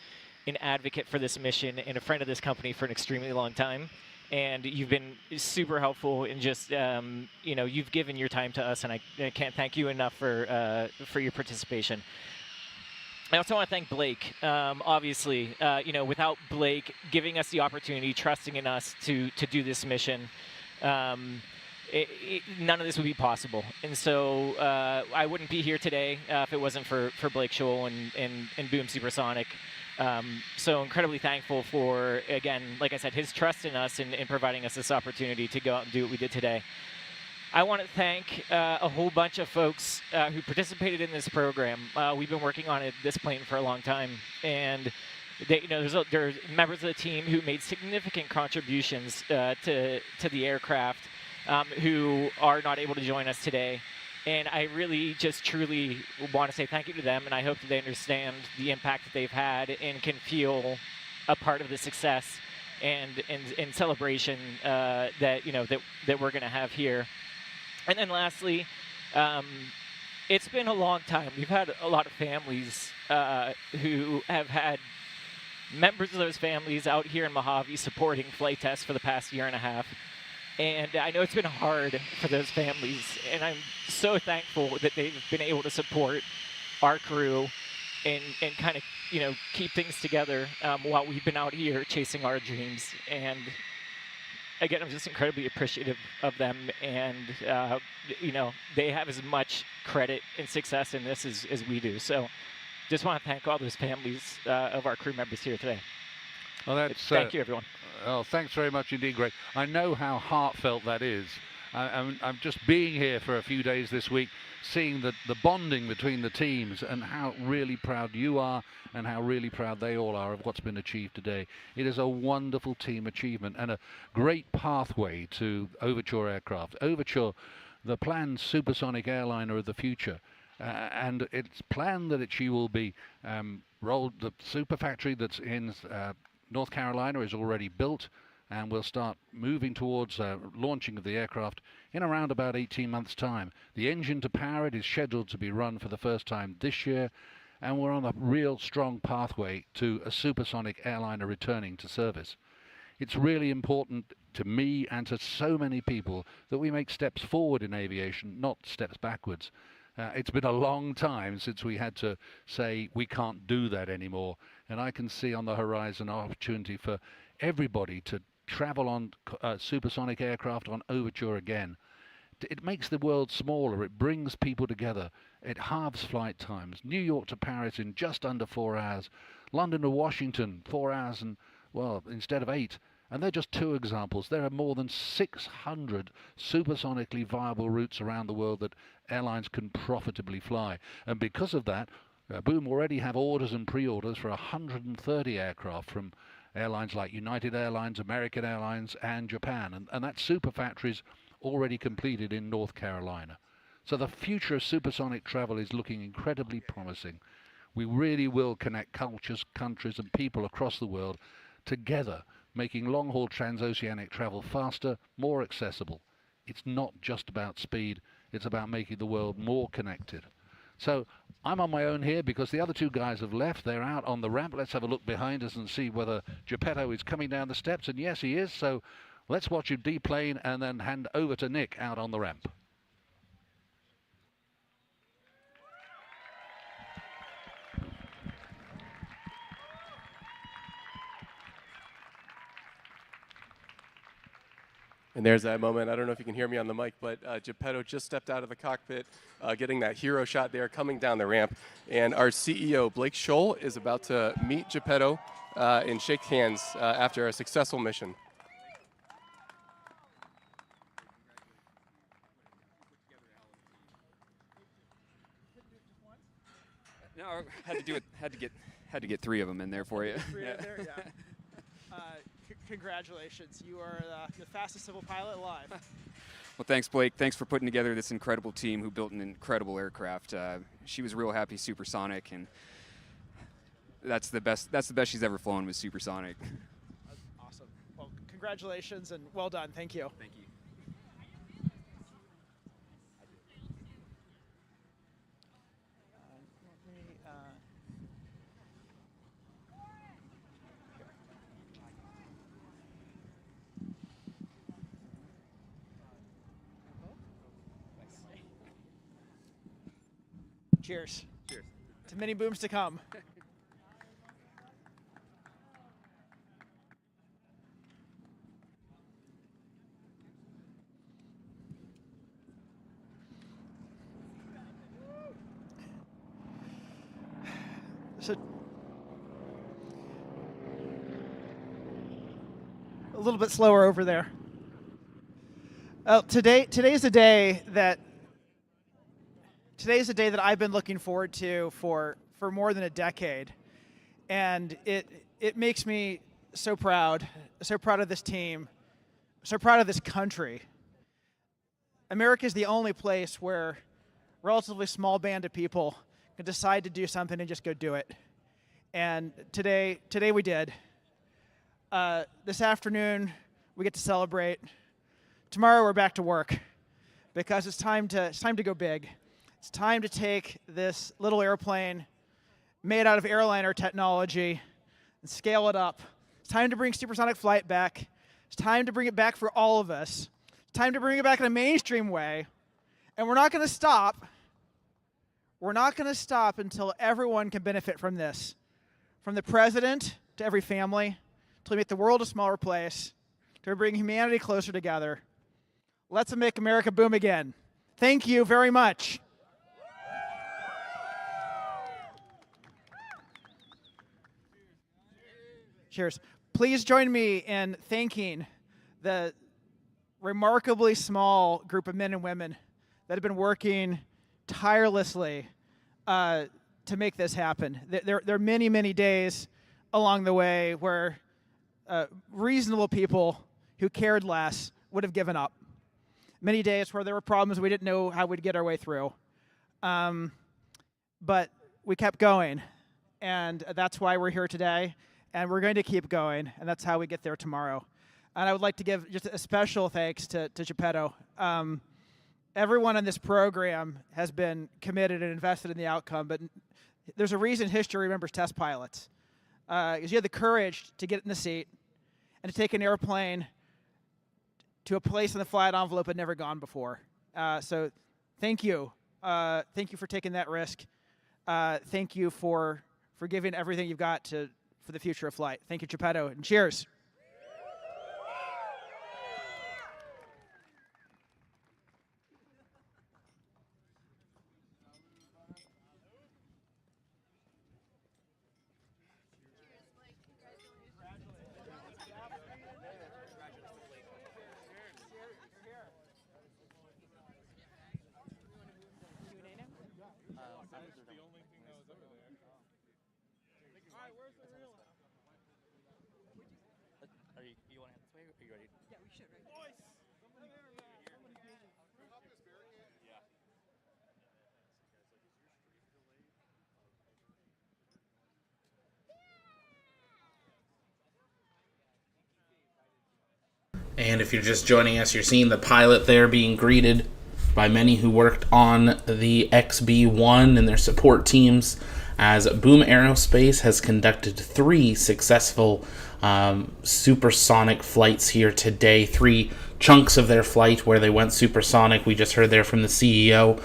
an advocate for this mission and a friend of this company for an extremely long time. And you've been super helpful in just, you've given your time to us, and I can't thank you enough for your participation. I also want to thank Blake. Obviously, without Blake giving us the opportunity, trusting in us to do this mission, none of this would be possible. And so I wouldn't be here today if it wasn't for Blake Scholl and Boom Supersonic. So incredibly thankful for, again, like I said, his trust in us and providing us this opportunity to go out and do what we did today. I want to thank a whole bunch of folks who participated in this program. We've been working on this plane for a long time, and there's members of the team who made significant contributions to the aircraft who are not able to join us today. And I really just truly want to say thank you to them, and I hope that they understand the impact that they've had and can feel a part of the success and celebration that we're going to have here. And then lastly, it's been a long time. We've had a lot of families who have had members of those families out here in Mojave supporting flight tests for the past year and a half. And I know it's been hard for those families, and I'm so thankful that they've been able to support our crew and kind of, keep things together while we've been out here chasing our dreams. And again, I'm just incredibly appreciative of them, and, they have as much credit and success in this as we do. So just want to thank all those families of our crew members here today. Well, thank you, everyone. Oh, thanks very much indeed, Greg. I know how heartfelt that is. I'm just being here for a few days this week, seeing the bonding between the teams and how really proud you are and how really proud they all are of what's been achieved today. It is a wonderful team achievement and a great pathway to Overture aircraft. Overture, the planned supersonic airliner of the future. and it's planned that she will be rolled. The super factory that's in North Carolina is already built, and we'll start moving towards launching of the aircraft in around about 18 months' time. The engine to power it is scheduled to be run for the first time this year, and we're on a real strong pathway to a supersonic airliner returning to service. It's really important to me and to so many people that we make steps forward in aviation, not steps backwards. It's been a long time since we had to say we can't do that anymore, and I can see on the horizon an opportunity for everybody to travel on supersonic aircraft on Overture again. It makes the world smaller, it brings people together, it halves flight times. New York to Paris in just under 4 hours, London to Washington 4 hours and, well, instead of 8. And they're just 2 examples. There are more than 600 supersonically viable routes around the world that airlines can profitably fly. And because of that, Boom already have orders and pre-orders for 130 aircraft from airlines like United Airlines, American Airlines, and Japan. And that super factory's already completed in North Carolina. So the future of supersonic travel is looking incredibly promising. We really will connect cultures, countries, and people across the world together, making long-haul transoceanic travel faster, more accessible. It's not just about speed, it's about making the world more connected. So I'm on my own here because the other 2 guys have left. They're out on the ramp. Let's have a look behind us and see whether Geppetto is coming down the steps. And yes, he is. So let's watch him deplane and then hand over to Nick out on the ramp. And there's that moment. I don't know if you can hear me on the mic, but Geppetto just stepped out of the cockpit, getting that hero shot there, coming down the ramp. And our CEO, Blake Scholl, is about to meet Geppetto and shake hands after a successful mission. No, I had to do it. Had to get 3 of them in there for you. Congratulations, you are the fastest civil pilot alive. Well, thanks, Blake. Thanks for putting together this incredible team who built an incredible aircraft. She was real happy, supersonic, and that's the best. That's the best she's ever flown, was supersonic. That's awesome. Well, congratulations and well done. Thank you. Thank you. Cheers. Cheers. To many booms to come. So, a little bit slower over there. Today's a day that I've been looking forward to for more than a decade, and it makes me so proud of this team, so proud of this country. America is the only place where a relatively small band of people can decide to do something and just go do it. And today we did. This afternoon we get to celebrate. Tomorrow we're back to work because it's time to go big. It's time to take this little airplane made out of airliner technology and scale it up. It's time to bring supersonic flight back. It's time to bring it back for all of us. It's time to bring it back in a mainstream way. And we're not going to stop. We're not going to stop until everyone can benefit from this. From the president to every family, until we make the world a smaller place, to bring humanity closer together. Let's make America boom again. Thank you very much. Cheers. Please join me in thanking the remarkably small group of men and women that have been working tirelessly to make this happen. There are many, many days along the way where reasonable people who cared less would have given up. Many days where there were problems we didn't know how we'd get our way through. but we kept going, and that's why we're here today, and we're going to keep going, and that's how we get there tomorrow. And I would like to give just a special thanks to Geppetto. Everyone in this program has been committed and invested in the outcome, but there's a reason history remembers test pilots. Because you had the courage to get in the seat and to take an airplane to a place in the flight envelope had never gone before. So thank you. Thank you for taking that risk. Thank you for giving everything you've got for the future of flight. Thank you, Geppetto, and cheers. And if you're just joining us, you're seeing the pilot there being greeted by many who worked on the XB-1 and their support teams, as Boom Aerospace has conducted 3 successful supersonic flights here today. 3 chunks of their flight where they went supersonic. We just heard there from the CEO.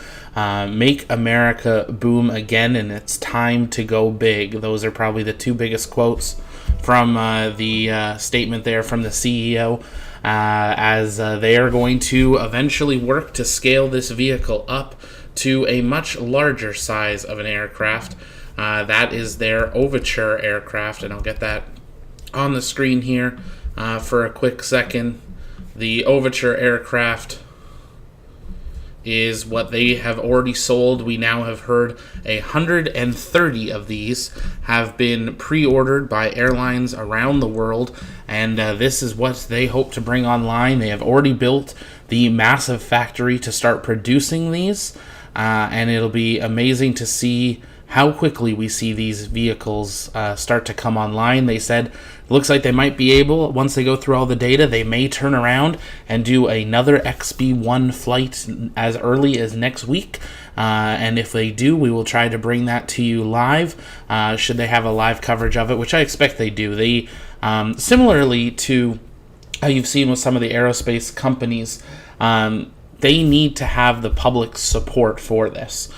Make America boom again, and it's time to go big. Those are probably the 2 biggest quotes from the statement there from the CEO. As they are going to eventually work to scale this vehicle up to a much larger size of an aircraft. That is their Overture aircraft, and I'll get that on the screen here for a quick second. The Overture aircraft is what they have already sold. We now have heard 130 of these have been pre-ordered by airlines around the world, and this is what they hope to bring online. They have already built the massive factory to start producing these, and it'll be amazing to see how quickly we see these vehicles start to come online. They said it looks like they might be able, once they go through all the data, they may turn around and do another XB-1 flight as early as next week. And if they do, we will try to bring that to you live, should they have a live coverage of it, which I expect they do. They, similarly to how you've seen with some of the aerospace companies, they need to have the public support for this.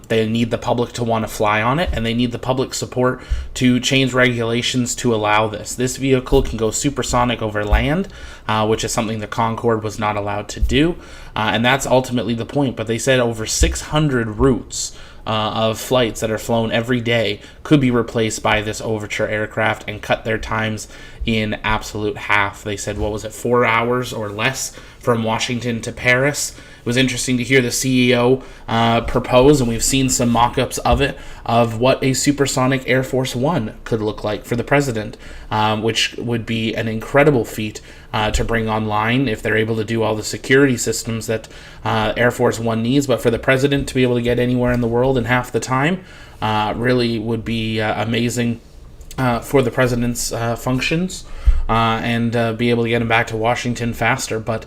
They need the public to want to fly on it, and they need the public support to change regulations to allow this. This vehicle can go supersonic over land, which is something the Concorde was not allowed to do, and that's ultimately the point. But they said over 600 routes of flights that are flown every day could be replaced by this Overture aircraft and cut their times in absolute half. They said, 4 hours or less from Washington to Paris. It was interesting to hear the CEO propose, and we've seen some mock-ups of it, of what a supersonic Air Force One could look like for the president, which would be an incredible feat to bring online if they're able to do all the security systems that Air Force One needs. But for the president to be able to get anywhere in the world in half the time really would be amazing for the president's functions. And be able to get him back to Washington faster. But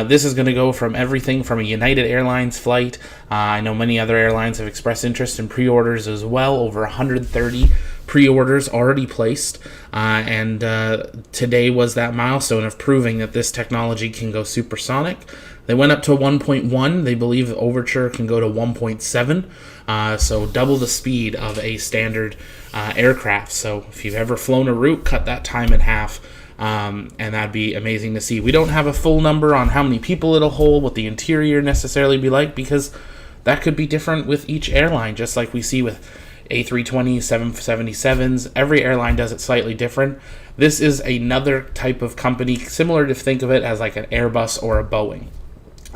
this is going to go from everything from a United Airlines flight. I know many other airlines have expressed interest in pre-orders as well. Over 130 pre-orders already placed. And today was that milestone of proving that this technology can go supersonic. They went up to 1.1. They believe Overture can go to 1.7. So double the speed of a standard aircraft. So if you've ever flown a route, cut that time in half. And that'd be amazing to see. We don't have a full number on how many people it'll hold, what the interior necessarily be like, because that could be different with each airline, just like we see with A320s, 777s. Every airline does it slightly different. This is another type of company, similar to think of it as like an Airbus or a Boeing.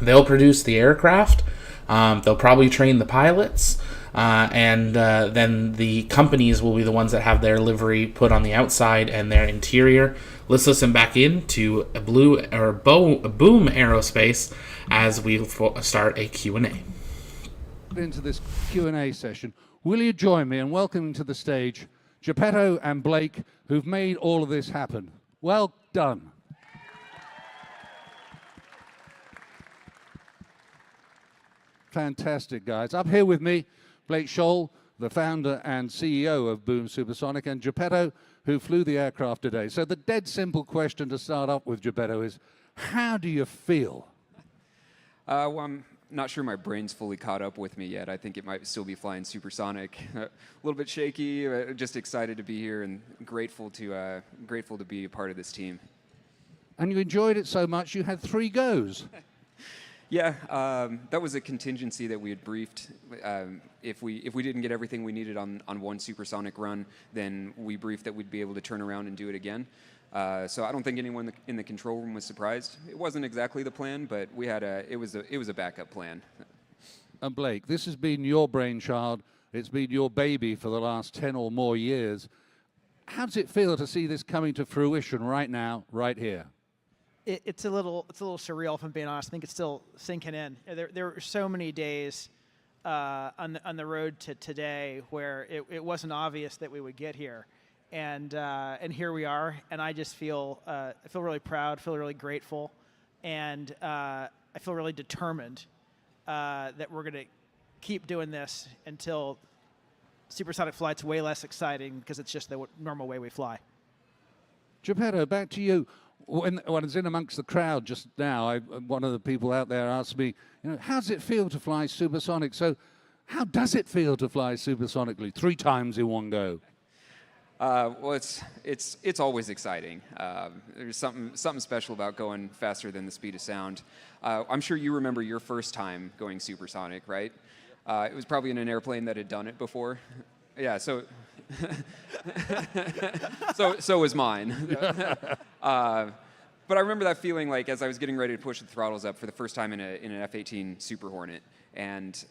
They'll produce the aircraft. They'll probably train the pilots. And then the companies will be the ones that have their livery put on the outside and their interior. Let's listen back in to Boom Aerospace as we start a Q&A. into this Q&A session, will you join me in welcoming to the stage Geppetto and Blake, who've made all of this happen? Well done. Fantastic, guys. Up here with me, Blake Scholl, the founder and CEO of Boom Supersonic, and Geppetto, who flew the aircraft today. So the dead simple question to start up with, Geppetto, is how do you feel? Well, I'm not sure my brain's fully caught up with me yet. I think it might still be flying supersonic. A little bit shaky, just excited to be here and grateful to be a part of this team. And you enjoyed it so much you had 3 goes. Yeah, that was a contingency that we had briefed. If we didn't get everything we needed on one supersonic run, then we briefed that we'd be able to turn around and do it again. So I don't think anyone in the control room was surprised. It wasn't exactly the plan, but we had it was a backup plan. And Blake, this has been your brainchild. It's been your baby for the last 10 or more years. How does it feel to see this coming to fruition right now, right here? It's a little surreal, if I'm being honest. I think it's still sinking in. There were so many days on the road to today where it wasn't obvious that we would get here, and here we are. And I just feel really proud, feel really grateful, and I feel really determined that we're going to keep doing this until supersonic flight's way less exciting because it's just the normal way we fly. Geppetto, back to you. When I was in amongst the crowd just now, one of the people out there asked me, how does it feel to fly supersonic? So how does it feel to fly supersonically 3 times in one go? Well, it's always exciting. There's something special about going faster than the speed of sound. I'm sure you remember your first time going supersonic, right? It was probably in an airplane that had done it before. Yeah, so so was mine. But I remember that feeling like as I was getting ready to push the throttles up for the first time in an F-18 Super Hornet, and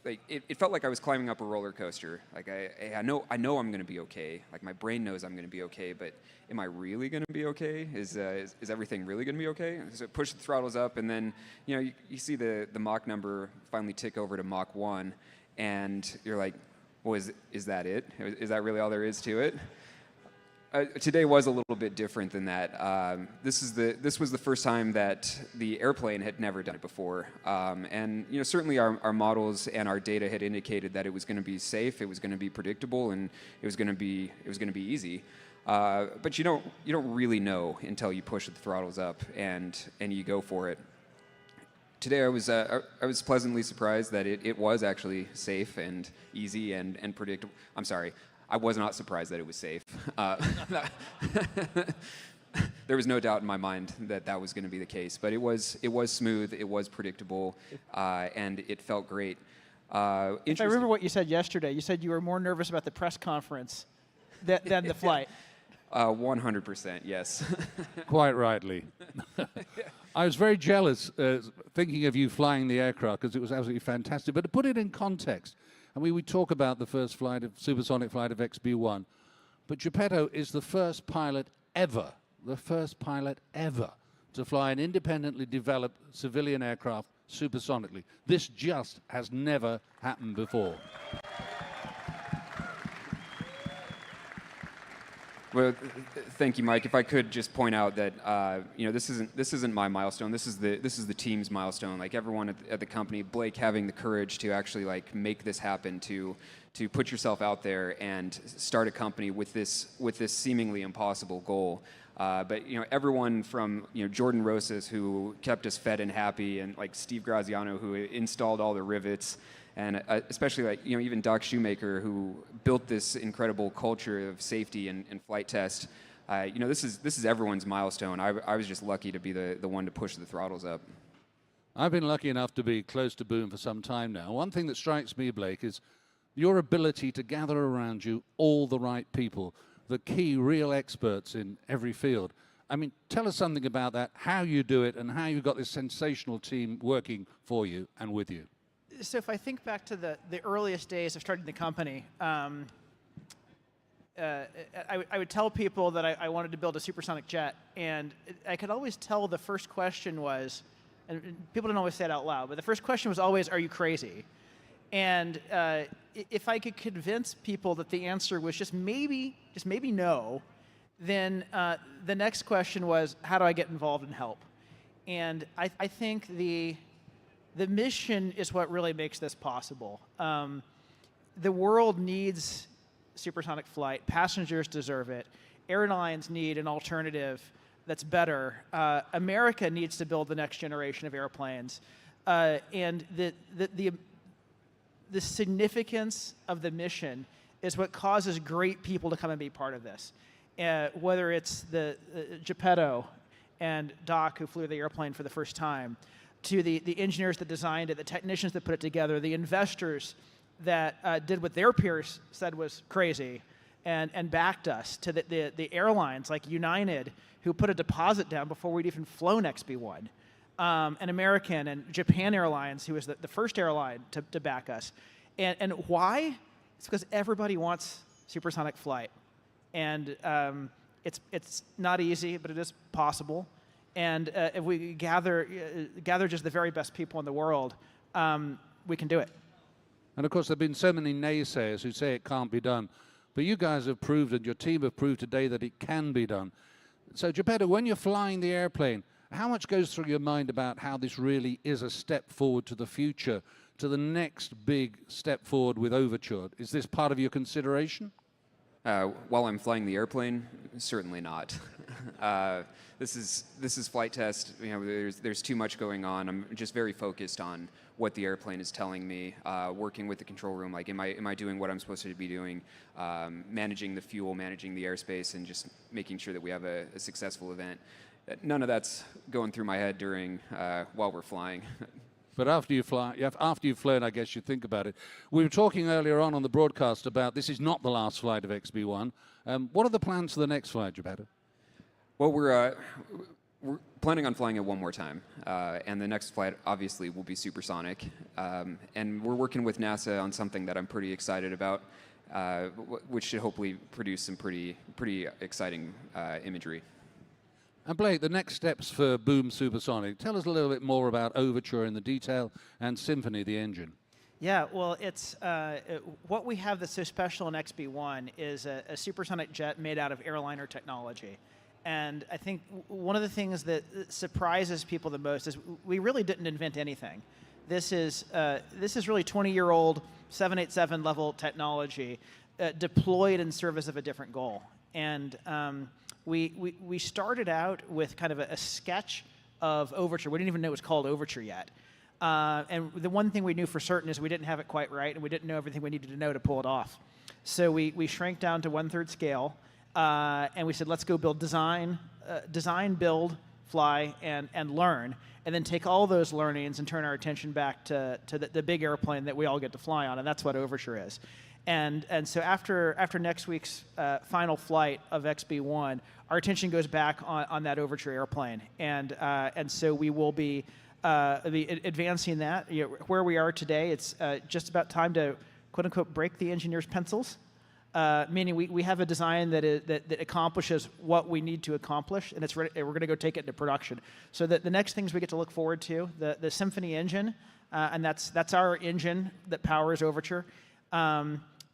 like it felt like I was climbing up a roller coaster. Like I know I'm going to be okay. Like my brain knows I'm going to be okay, but am I really going to be okay? Is everything really going to be okay? So push the throttles up, and then you see the Mach number finally tick over to Mach 1, and you're like, well, is that it? Is that really all there is to it? Today was a little bit different than that. This was the first time that the airplane had never done it before, and certainly our models and our data had indicated that it was going to be safe, it was going to be predictable, and it was going to be easy. But you don't really know until you push the throttles up and you go for it. Today I was pleasantly surprised that it was actually safe and easy and predictable. I'm sorry, I was not surprised that it was safe. There was no doubt in my mind that was going to be the case, but it was smooth, it was predictable, and it felt great. If I remember what you said yesterday, you said you were more nervous about the press conference than the flight. 100%, yes. Quite rightly. I was very jealous thinking of you flying the aircraft because it was absolutely fantastic. But to put it in context, we talk about the first supersonic flight of XB-1, but Geppetto is the first pilot ever to fly an independently developed civilian aircraft supersonically. This just has never happened before. Well, thank you, Mike. If I could just point out that this isn't my milestone. This is the team's milestone. Like everyone at the company, Blake having the courage to actually like make this happen, to put yourself out there and start a company with this seemingly impossible goal. But everyone from Jordan Rosas, who kept us fed and happy, and like Steve Graziano, who installed all the rivets. And especially like even Doc Shoemaker, who built this incredible culture of safety and flight test. This is everyone's milestone. I was just lucky to be the one to push the throttles up. I've been lucky enough to be close to Boom for some time now. One thing that strikes me, Blake, is your ability to gather around you all the right people, the key real experts in every field. I mean, tell us something about that, how you do it, and how you got this sensational team working for you and with you. So if I think back to the earliest days of starting the company, I would tell people that I wanted to build a supersonic jet, and I could always tell the first question was, and people didn't always say it out loud, but the first question was always, are you crazy? And if I could convince people that the answer was just maybe no, then the next question was, how do I get involved and help? And I think the mission is what really makes this possible. The world needs supersonic flight. Passengers deserve it. Airlines need an alternative that's better. America needs to build the next generation of airplanes. And the significance of the mission is what causes great people to come and be part of this. Whether it's the Geppetto and Doc, who flew the airplane for the first time, to the engineers that designed it, the technicians that put it together, the investors that did what their peers said was crazy and backed us, to the airlines like United, who put a deposit down before we'd even flown XB-1, and American and Japan Airlines, who was the first airline to back us. And why? It's because everybody wants supersonic flight. And it's not easy, but it is possible. And if we gather just the very best people in the world, we can do it. And of course, there have been so many naysayers who say it can't be done. But you guys have proved, and your team have proved today, that it can be done. So, Geppetto, when you're flying the airplane, how much goes through your mind about how this really is a step forward to the future, to the next big step forward with Overture? Is this part of your consideration? While I'm flying the airplane, certainly not. This is flight test. You know, there's too much going on. I'm just very focused on what the airplane is telling me. Working with the control room, like, am I doing what I'm supposed to be doing? Managing the fuel, managing the airspace, and just making sure that we have a successful event. None of that's going through my head during while we're flying. But after you've flown, I guess you think about it. We were talking earlier on the broadcast about this is not the last flight of XB-1. What are the plans for the next flight, Geppetto? Well, we're planning on flying it one more time, and the next flight obviously will be supersonic. And we're working with NASA on something that I'm pretty excited about, which should hopefully produce some pretty exciting imagery. And Blake, the next steps for Boom Supersonic. Tell us a little bit more about Overture in the detail and Symphony, the engine. Yeah, well, it's what we have that's so special in XB-1 is a supersonic jet made out of airliner technology. And I think one of the things that surprises people the most is we really didn't invent anything. This is really 20-year-old 787 level technology deployed in service of a different goal. And we started out with kind of a sketch of Overture. We didn't even know it was called Overture yet. And the one thing we knew for certain is we didn't have it quite right, and we didn't know everything we needed to know to pull it off. So we shrank down to 1/3 scale, and we said, let's go build design, build, fly, and learn, and then take all those learnings and turn our attention back to the big airplane that we all get to fly on, and that's what Overture is. And so after next week's final flight of XB-1, our attention goes back on that Overture airplane, and so we will be advancing that. You know, where we are today, it's just about time to quote unquote break the engineer's pencils, meaning we have a design that accomplishes what we need to accomplish, and it's ready, we're going to go take it into production. So the next things we get to look forward to, the Symphony engine, and that's our engine that powers Overture.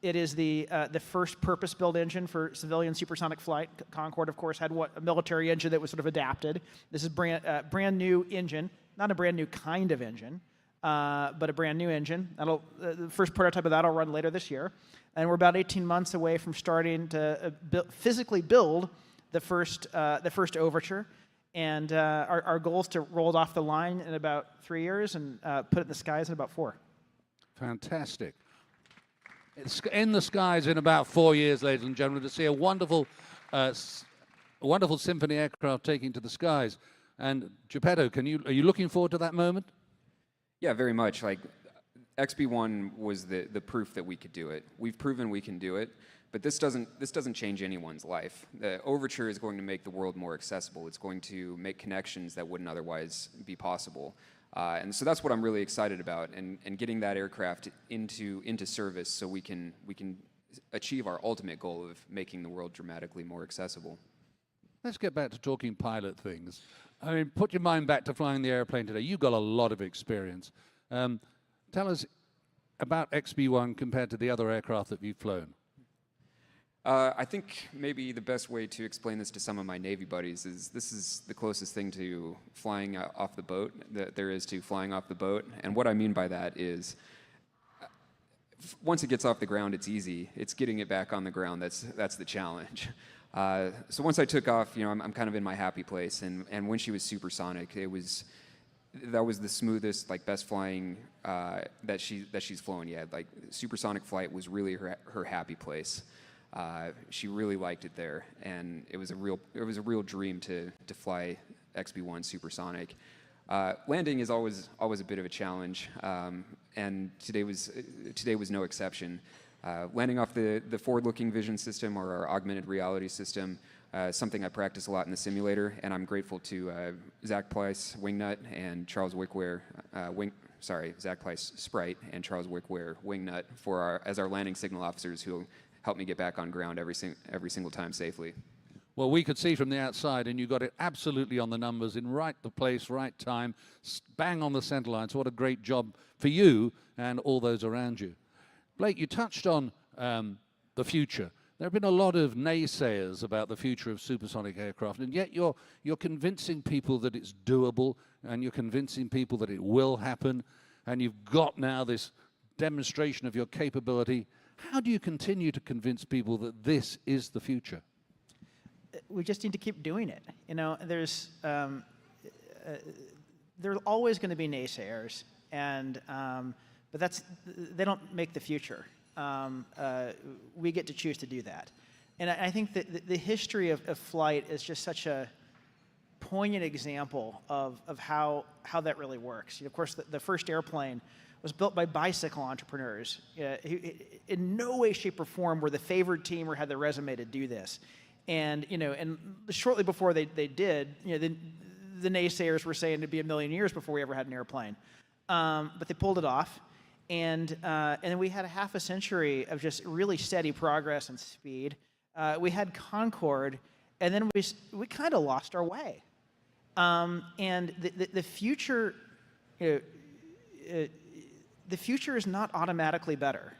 It is the first purpose-built engine for civilian supersonic flight. Concorde, of course, had a military engine that was sort of adapted. This is brand new engine, not a brand new kind of engine, but a brand new engine. The first prototype of that will run later this year, and we're about 18 months away from starting to physically build the first Overture. And our goal is to roll it off the line in about 3 years and put it in the skies in about 4. Fantastic. It's in the skies in about 4 years, ladies and gentlemen, to see a wonderful Symphony aircraft taking to the skies. And Geppetto, are you looking forward to that moment? Yeah, very much. Like, XB-1 was the proof that we could do it. We've proven we can do it, but this doesn't change anyone's life. The Overture is going to make the world more accessible. It's going to make connections that wouldn't otherwise be possible. And so that's what I'm really excited about, and getting that aircraft into service so we can achieve our ultimate goal of making the world dramatically more accessible. Let's get back to talking pilot things. I mean, put your mind back to flying the airplane today. You've got a lot of experience. Tell us, about XB-1 compared to the other aircraft that you've flown? I think maybe the best way to explain this to some of my Navy buddies is this is the closest thing to flying off the boat that there is to flying off the boat. And what I mean by that is once it gets off the ground, it's easy. It's getting it back on the ground that's the challenge. So once I took off, you know, I'm kind of in my happy place. And when she was supersonic, that was the smoothest, like best flying that she's flown yet. Like supersonic flight was really her happy place. She really liked it there, and it was a real dream to fly XB-1 supersonic. Landing is always a bit of a challenge, and today was no exception. Landing off the forward-looking vision system or our augmented reality system, something I practice a lot in the simulator, and I'm grateful to Zach Pleiss, Wingnut, and Charles Wickware, Zach Pleiss, Sprite, and Charles Wickware, Wingnut, as our landing signal officers who helped me get back on ground every single time safely. Well, we could see from the outside, and you got it absolutely on the numbers, in right place, right time, bang on the center line. So what a great job for you and all those around you. Blake, you touched on the future. There have been a lot of naysayers about the future of supersonic aircraft, and yet you're convincing people that it's doable, and you're convincing people that it will happen, and you've got now this demonstration of your capability. How do you continue to convince people that this is the future? We just need to keep doing it. You know, there's always going to be naysayers, and but they don't make the future. We get to choose to do that, and I think that the history of flight is just such a poignant example of how that really works. You know, of course, the first airplane was built by bicycle entrepreneurs. In no way, shape, or form were the favored team or had the resume to do this. And you know, and shortly before they did, you know, the naysayers were saying it'd be a million years before we ever had an airplane. But they pulled it off, and then we had a half a century of just really steady progress and speed. We had Concorde, and then we kind of lost our way. And the future, you know, the future is not automatically better.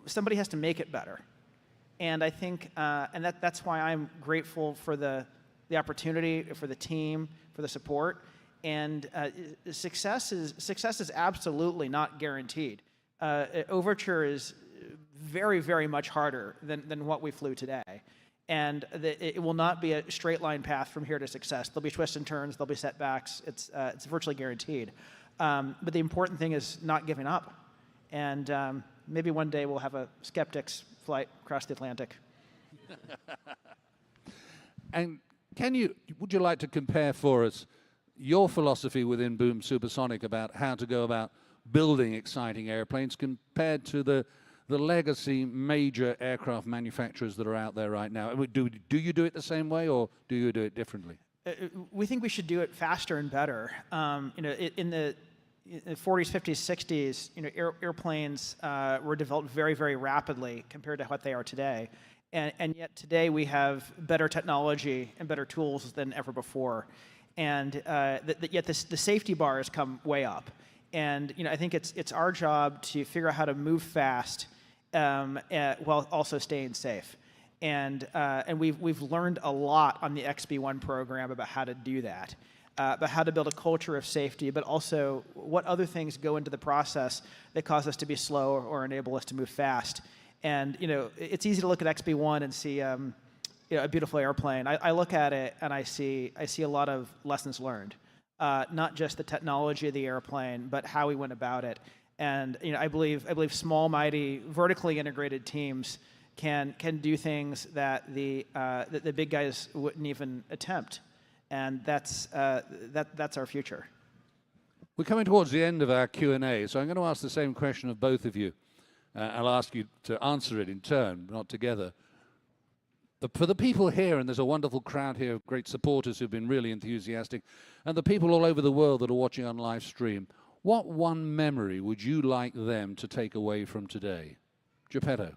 Somebody has to make it better. And I think, and that's why I'm grateful for the opportunity, for the team, for the support. And success is absolutely not guaranteed. Overture is very, very much harder than what we flew today. And it will not be a straight line path from here to success. There'll be twists and turns, there'll be setbacks. It's virtually guaranteed. But the important thing is not giving up. And maybe one day we'll have a skeptics flight across the Atlantic. And would you like to compare for us your philosophy within Boom Supersonic about how to go about building exciting airplanes compared to the legacy major aircraft manufacturers that are out there right now? Do you do it the same way, or do you do it differently? We think we should do it faster and better. You know, in the 40s, 50s, 60s, you know, airplanes were developed very, very rapidly compared to what they are today. And yet today we have better technology and better tools than ever before. And yet the safety bar has come way up. And you know, I think it's our job to figure out how to move fast while also staying safe. And we've learned a lot on the XB-1 program about how to do that. About how to build a culture of safety, but also what other things go into the process that cause us to be slow or enable us to move fast. And you know, it's easy to look at XB-1 and see you know, a beautiful airplane. I look at it and I see a lot of lessons learned, not just the technology of the airplane, but how we went about it. And you know, I believe small, mighty, vertically integrated teams can do things that the big guys wouldn't even attempt. And that's our future. We're coming towards the end of our Q&A, so I'm going to ask the same question of both of you. I'll ask you to answer it in turn, not together. For the people here, and there's a wonderful crowd here of great supporters who've been really enthusiastic, and the people all over the world that are watching on live stream, what one memory would you like them to take away from today? Geppetto.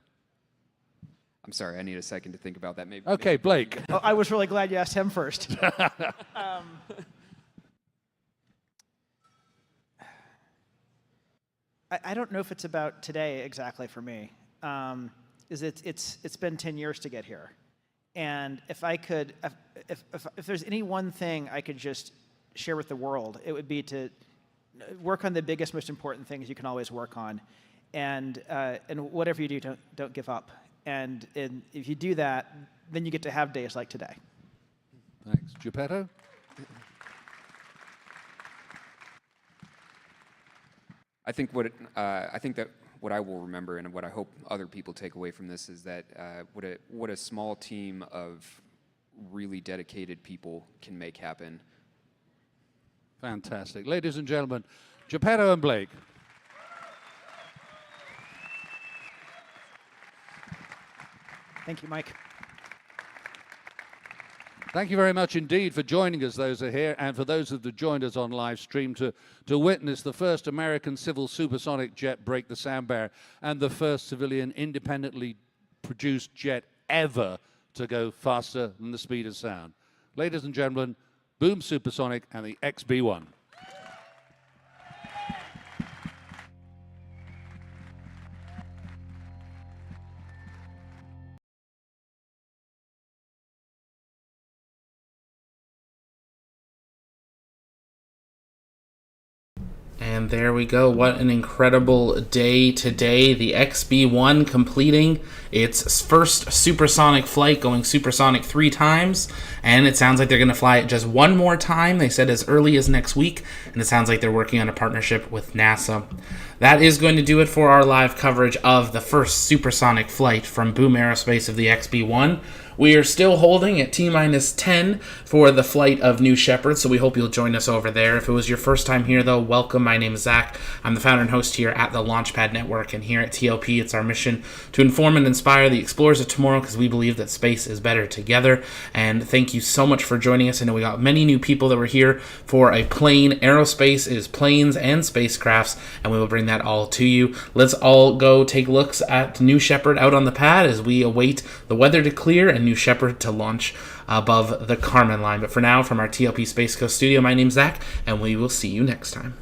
I'm sorry, I need a second to think about that. Maybe. Okay, Blake. Oh, I was really glad you asked him first. I don't know if it's about today exactly for me. Is it's been 10 years to get here, and if I could, if there's any one thing I could just share with the world, it would be to work on the biggest, most important things you can always work on, and whatever you do, don't give up. And if you do that, then you get to have days like today. Thanks. Geppetto? I think that what I will remember and what I hope other people take away from this is that what a small team of really dedicated people can make happen. Fantastic. Ladies and gentlemen, Geppetto and Blake. Thank you, Mike. Thank you very much indeed for joining us, those who are here, and for those that have joined us on live stream to witness the first American civil supersonic jet break the sound barrier and the first civilian independently produced jet ever to go faster than the speed of sound. Ladies and gentlemen, Boom Supersonic and the XB-1. And there we go. What an incredible day today. The XB-1 completing its first supersonic flight, going supersonic 3 times. And it sounds like they're going to fly it just one more time. They said as early as next week. And it sounds like they're working on a partnership with NASA. That is going to do it for our live coverage of the first supersonic flight from Boom Aerospace of the XB-1. We are still holding at T-minus 10 for the flight of New Shepard, so we hope you'll join us over there. If it was your first time here, though, welcome. My name is Zach. I'm the founder and host here at the Launchpad Network, and here at TLP, it's our mission to inform and inspire the explorers of tomorrow because we believe that space is better together. And thank you so much for joining us. I know we got many new people that were here for a plane. Aerospace is planes and spacecrafts, and we will bring that all to you. Let's all go take looks at New Shepard out on the pad as we await the weather to clear and New Shepard to launch above the Kármán line. But for now, from our TLP Space Coast studio, my name's Zach, and we will see you next time.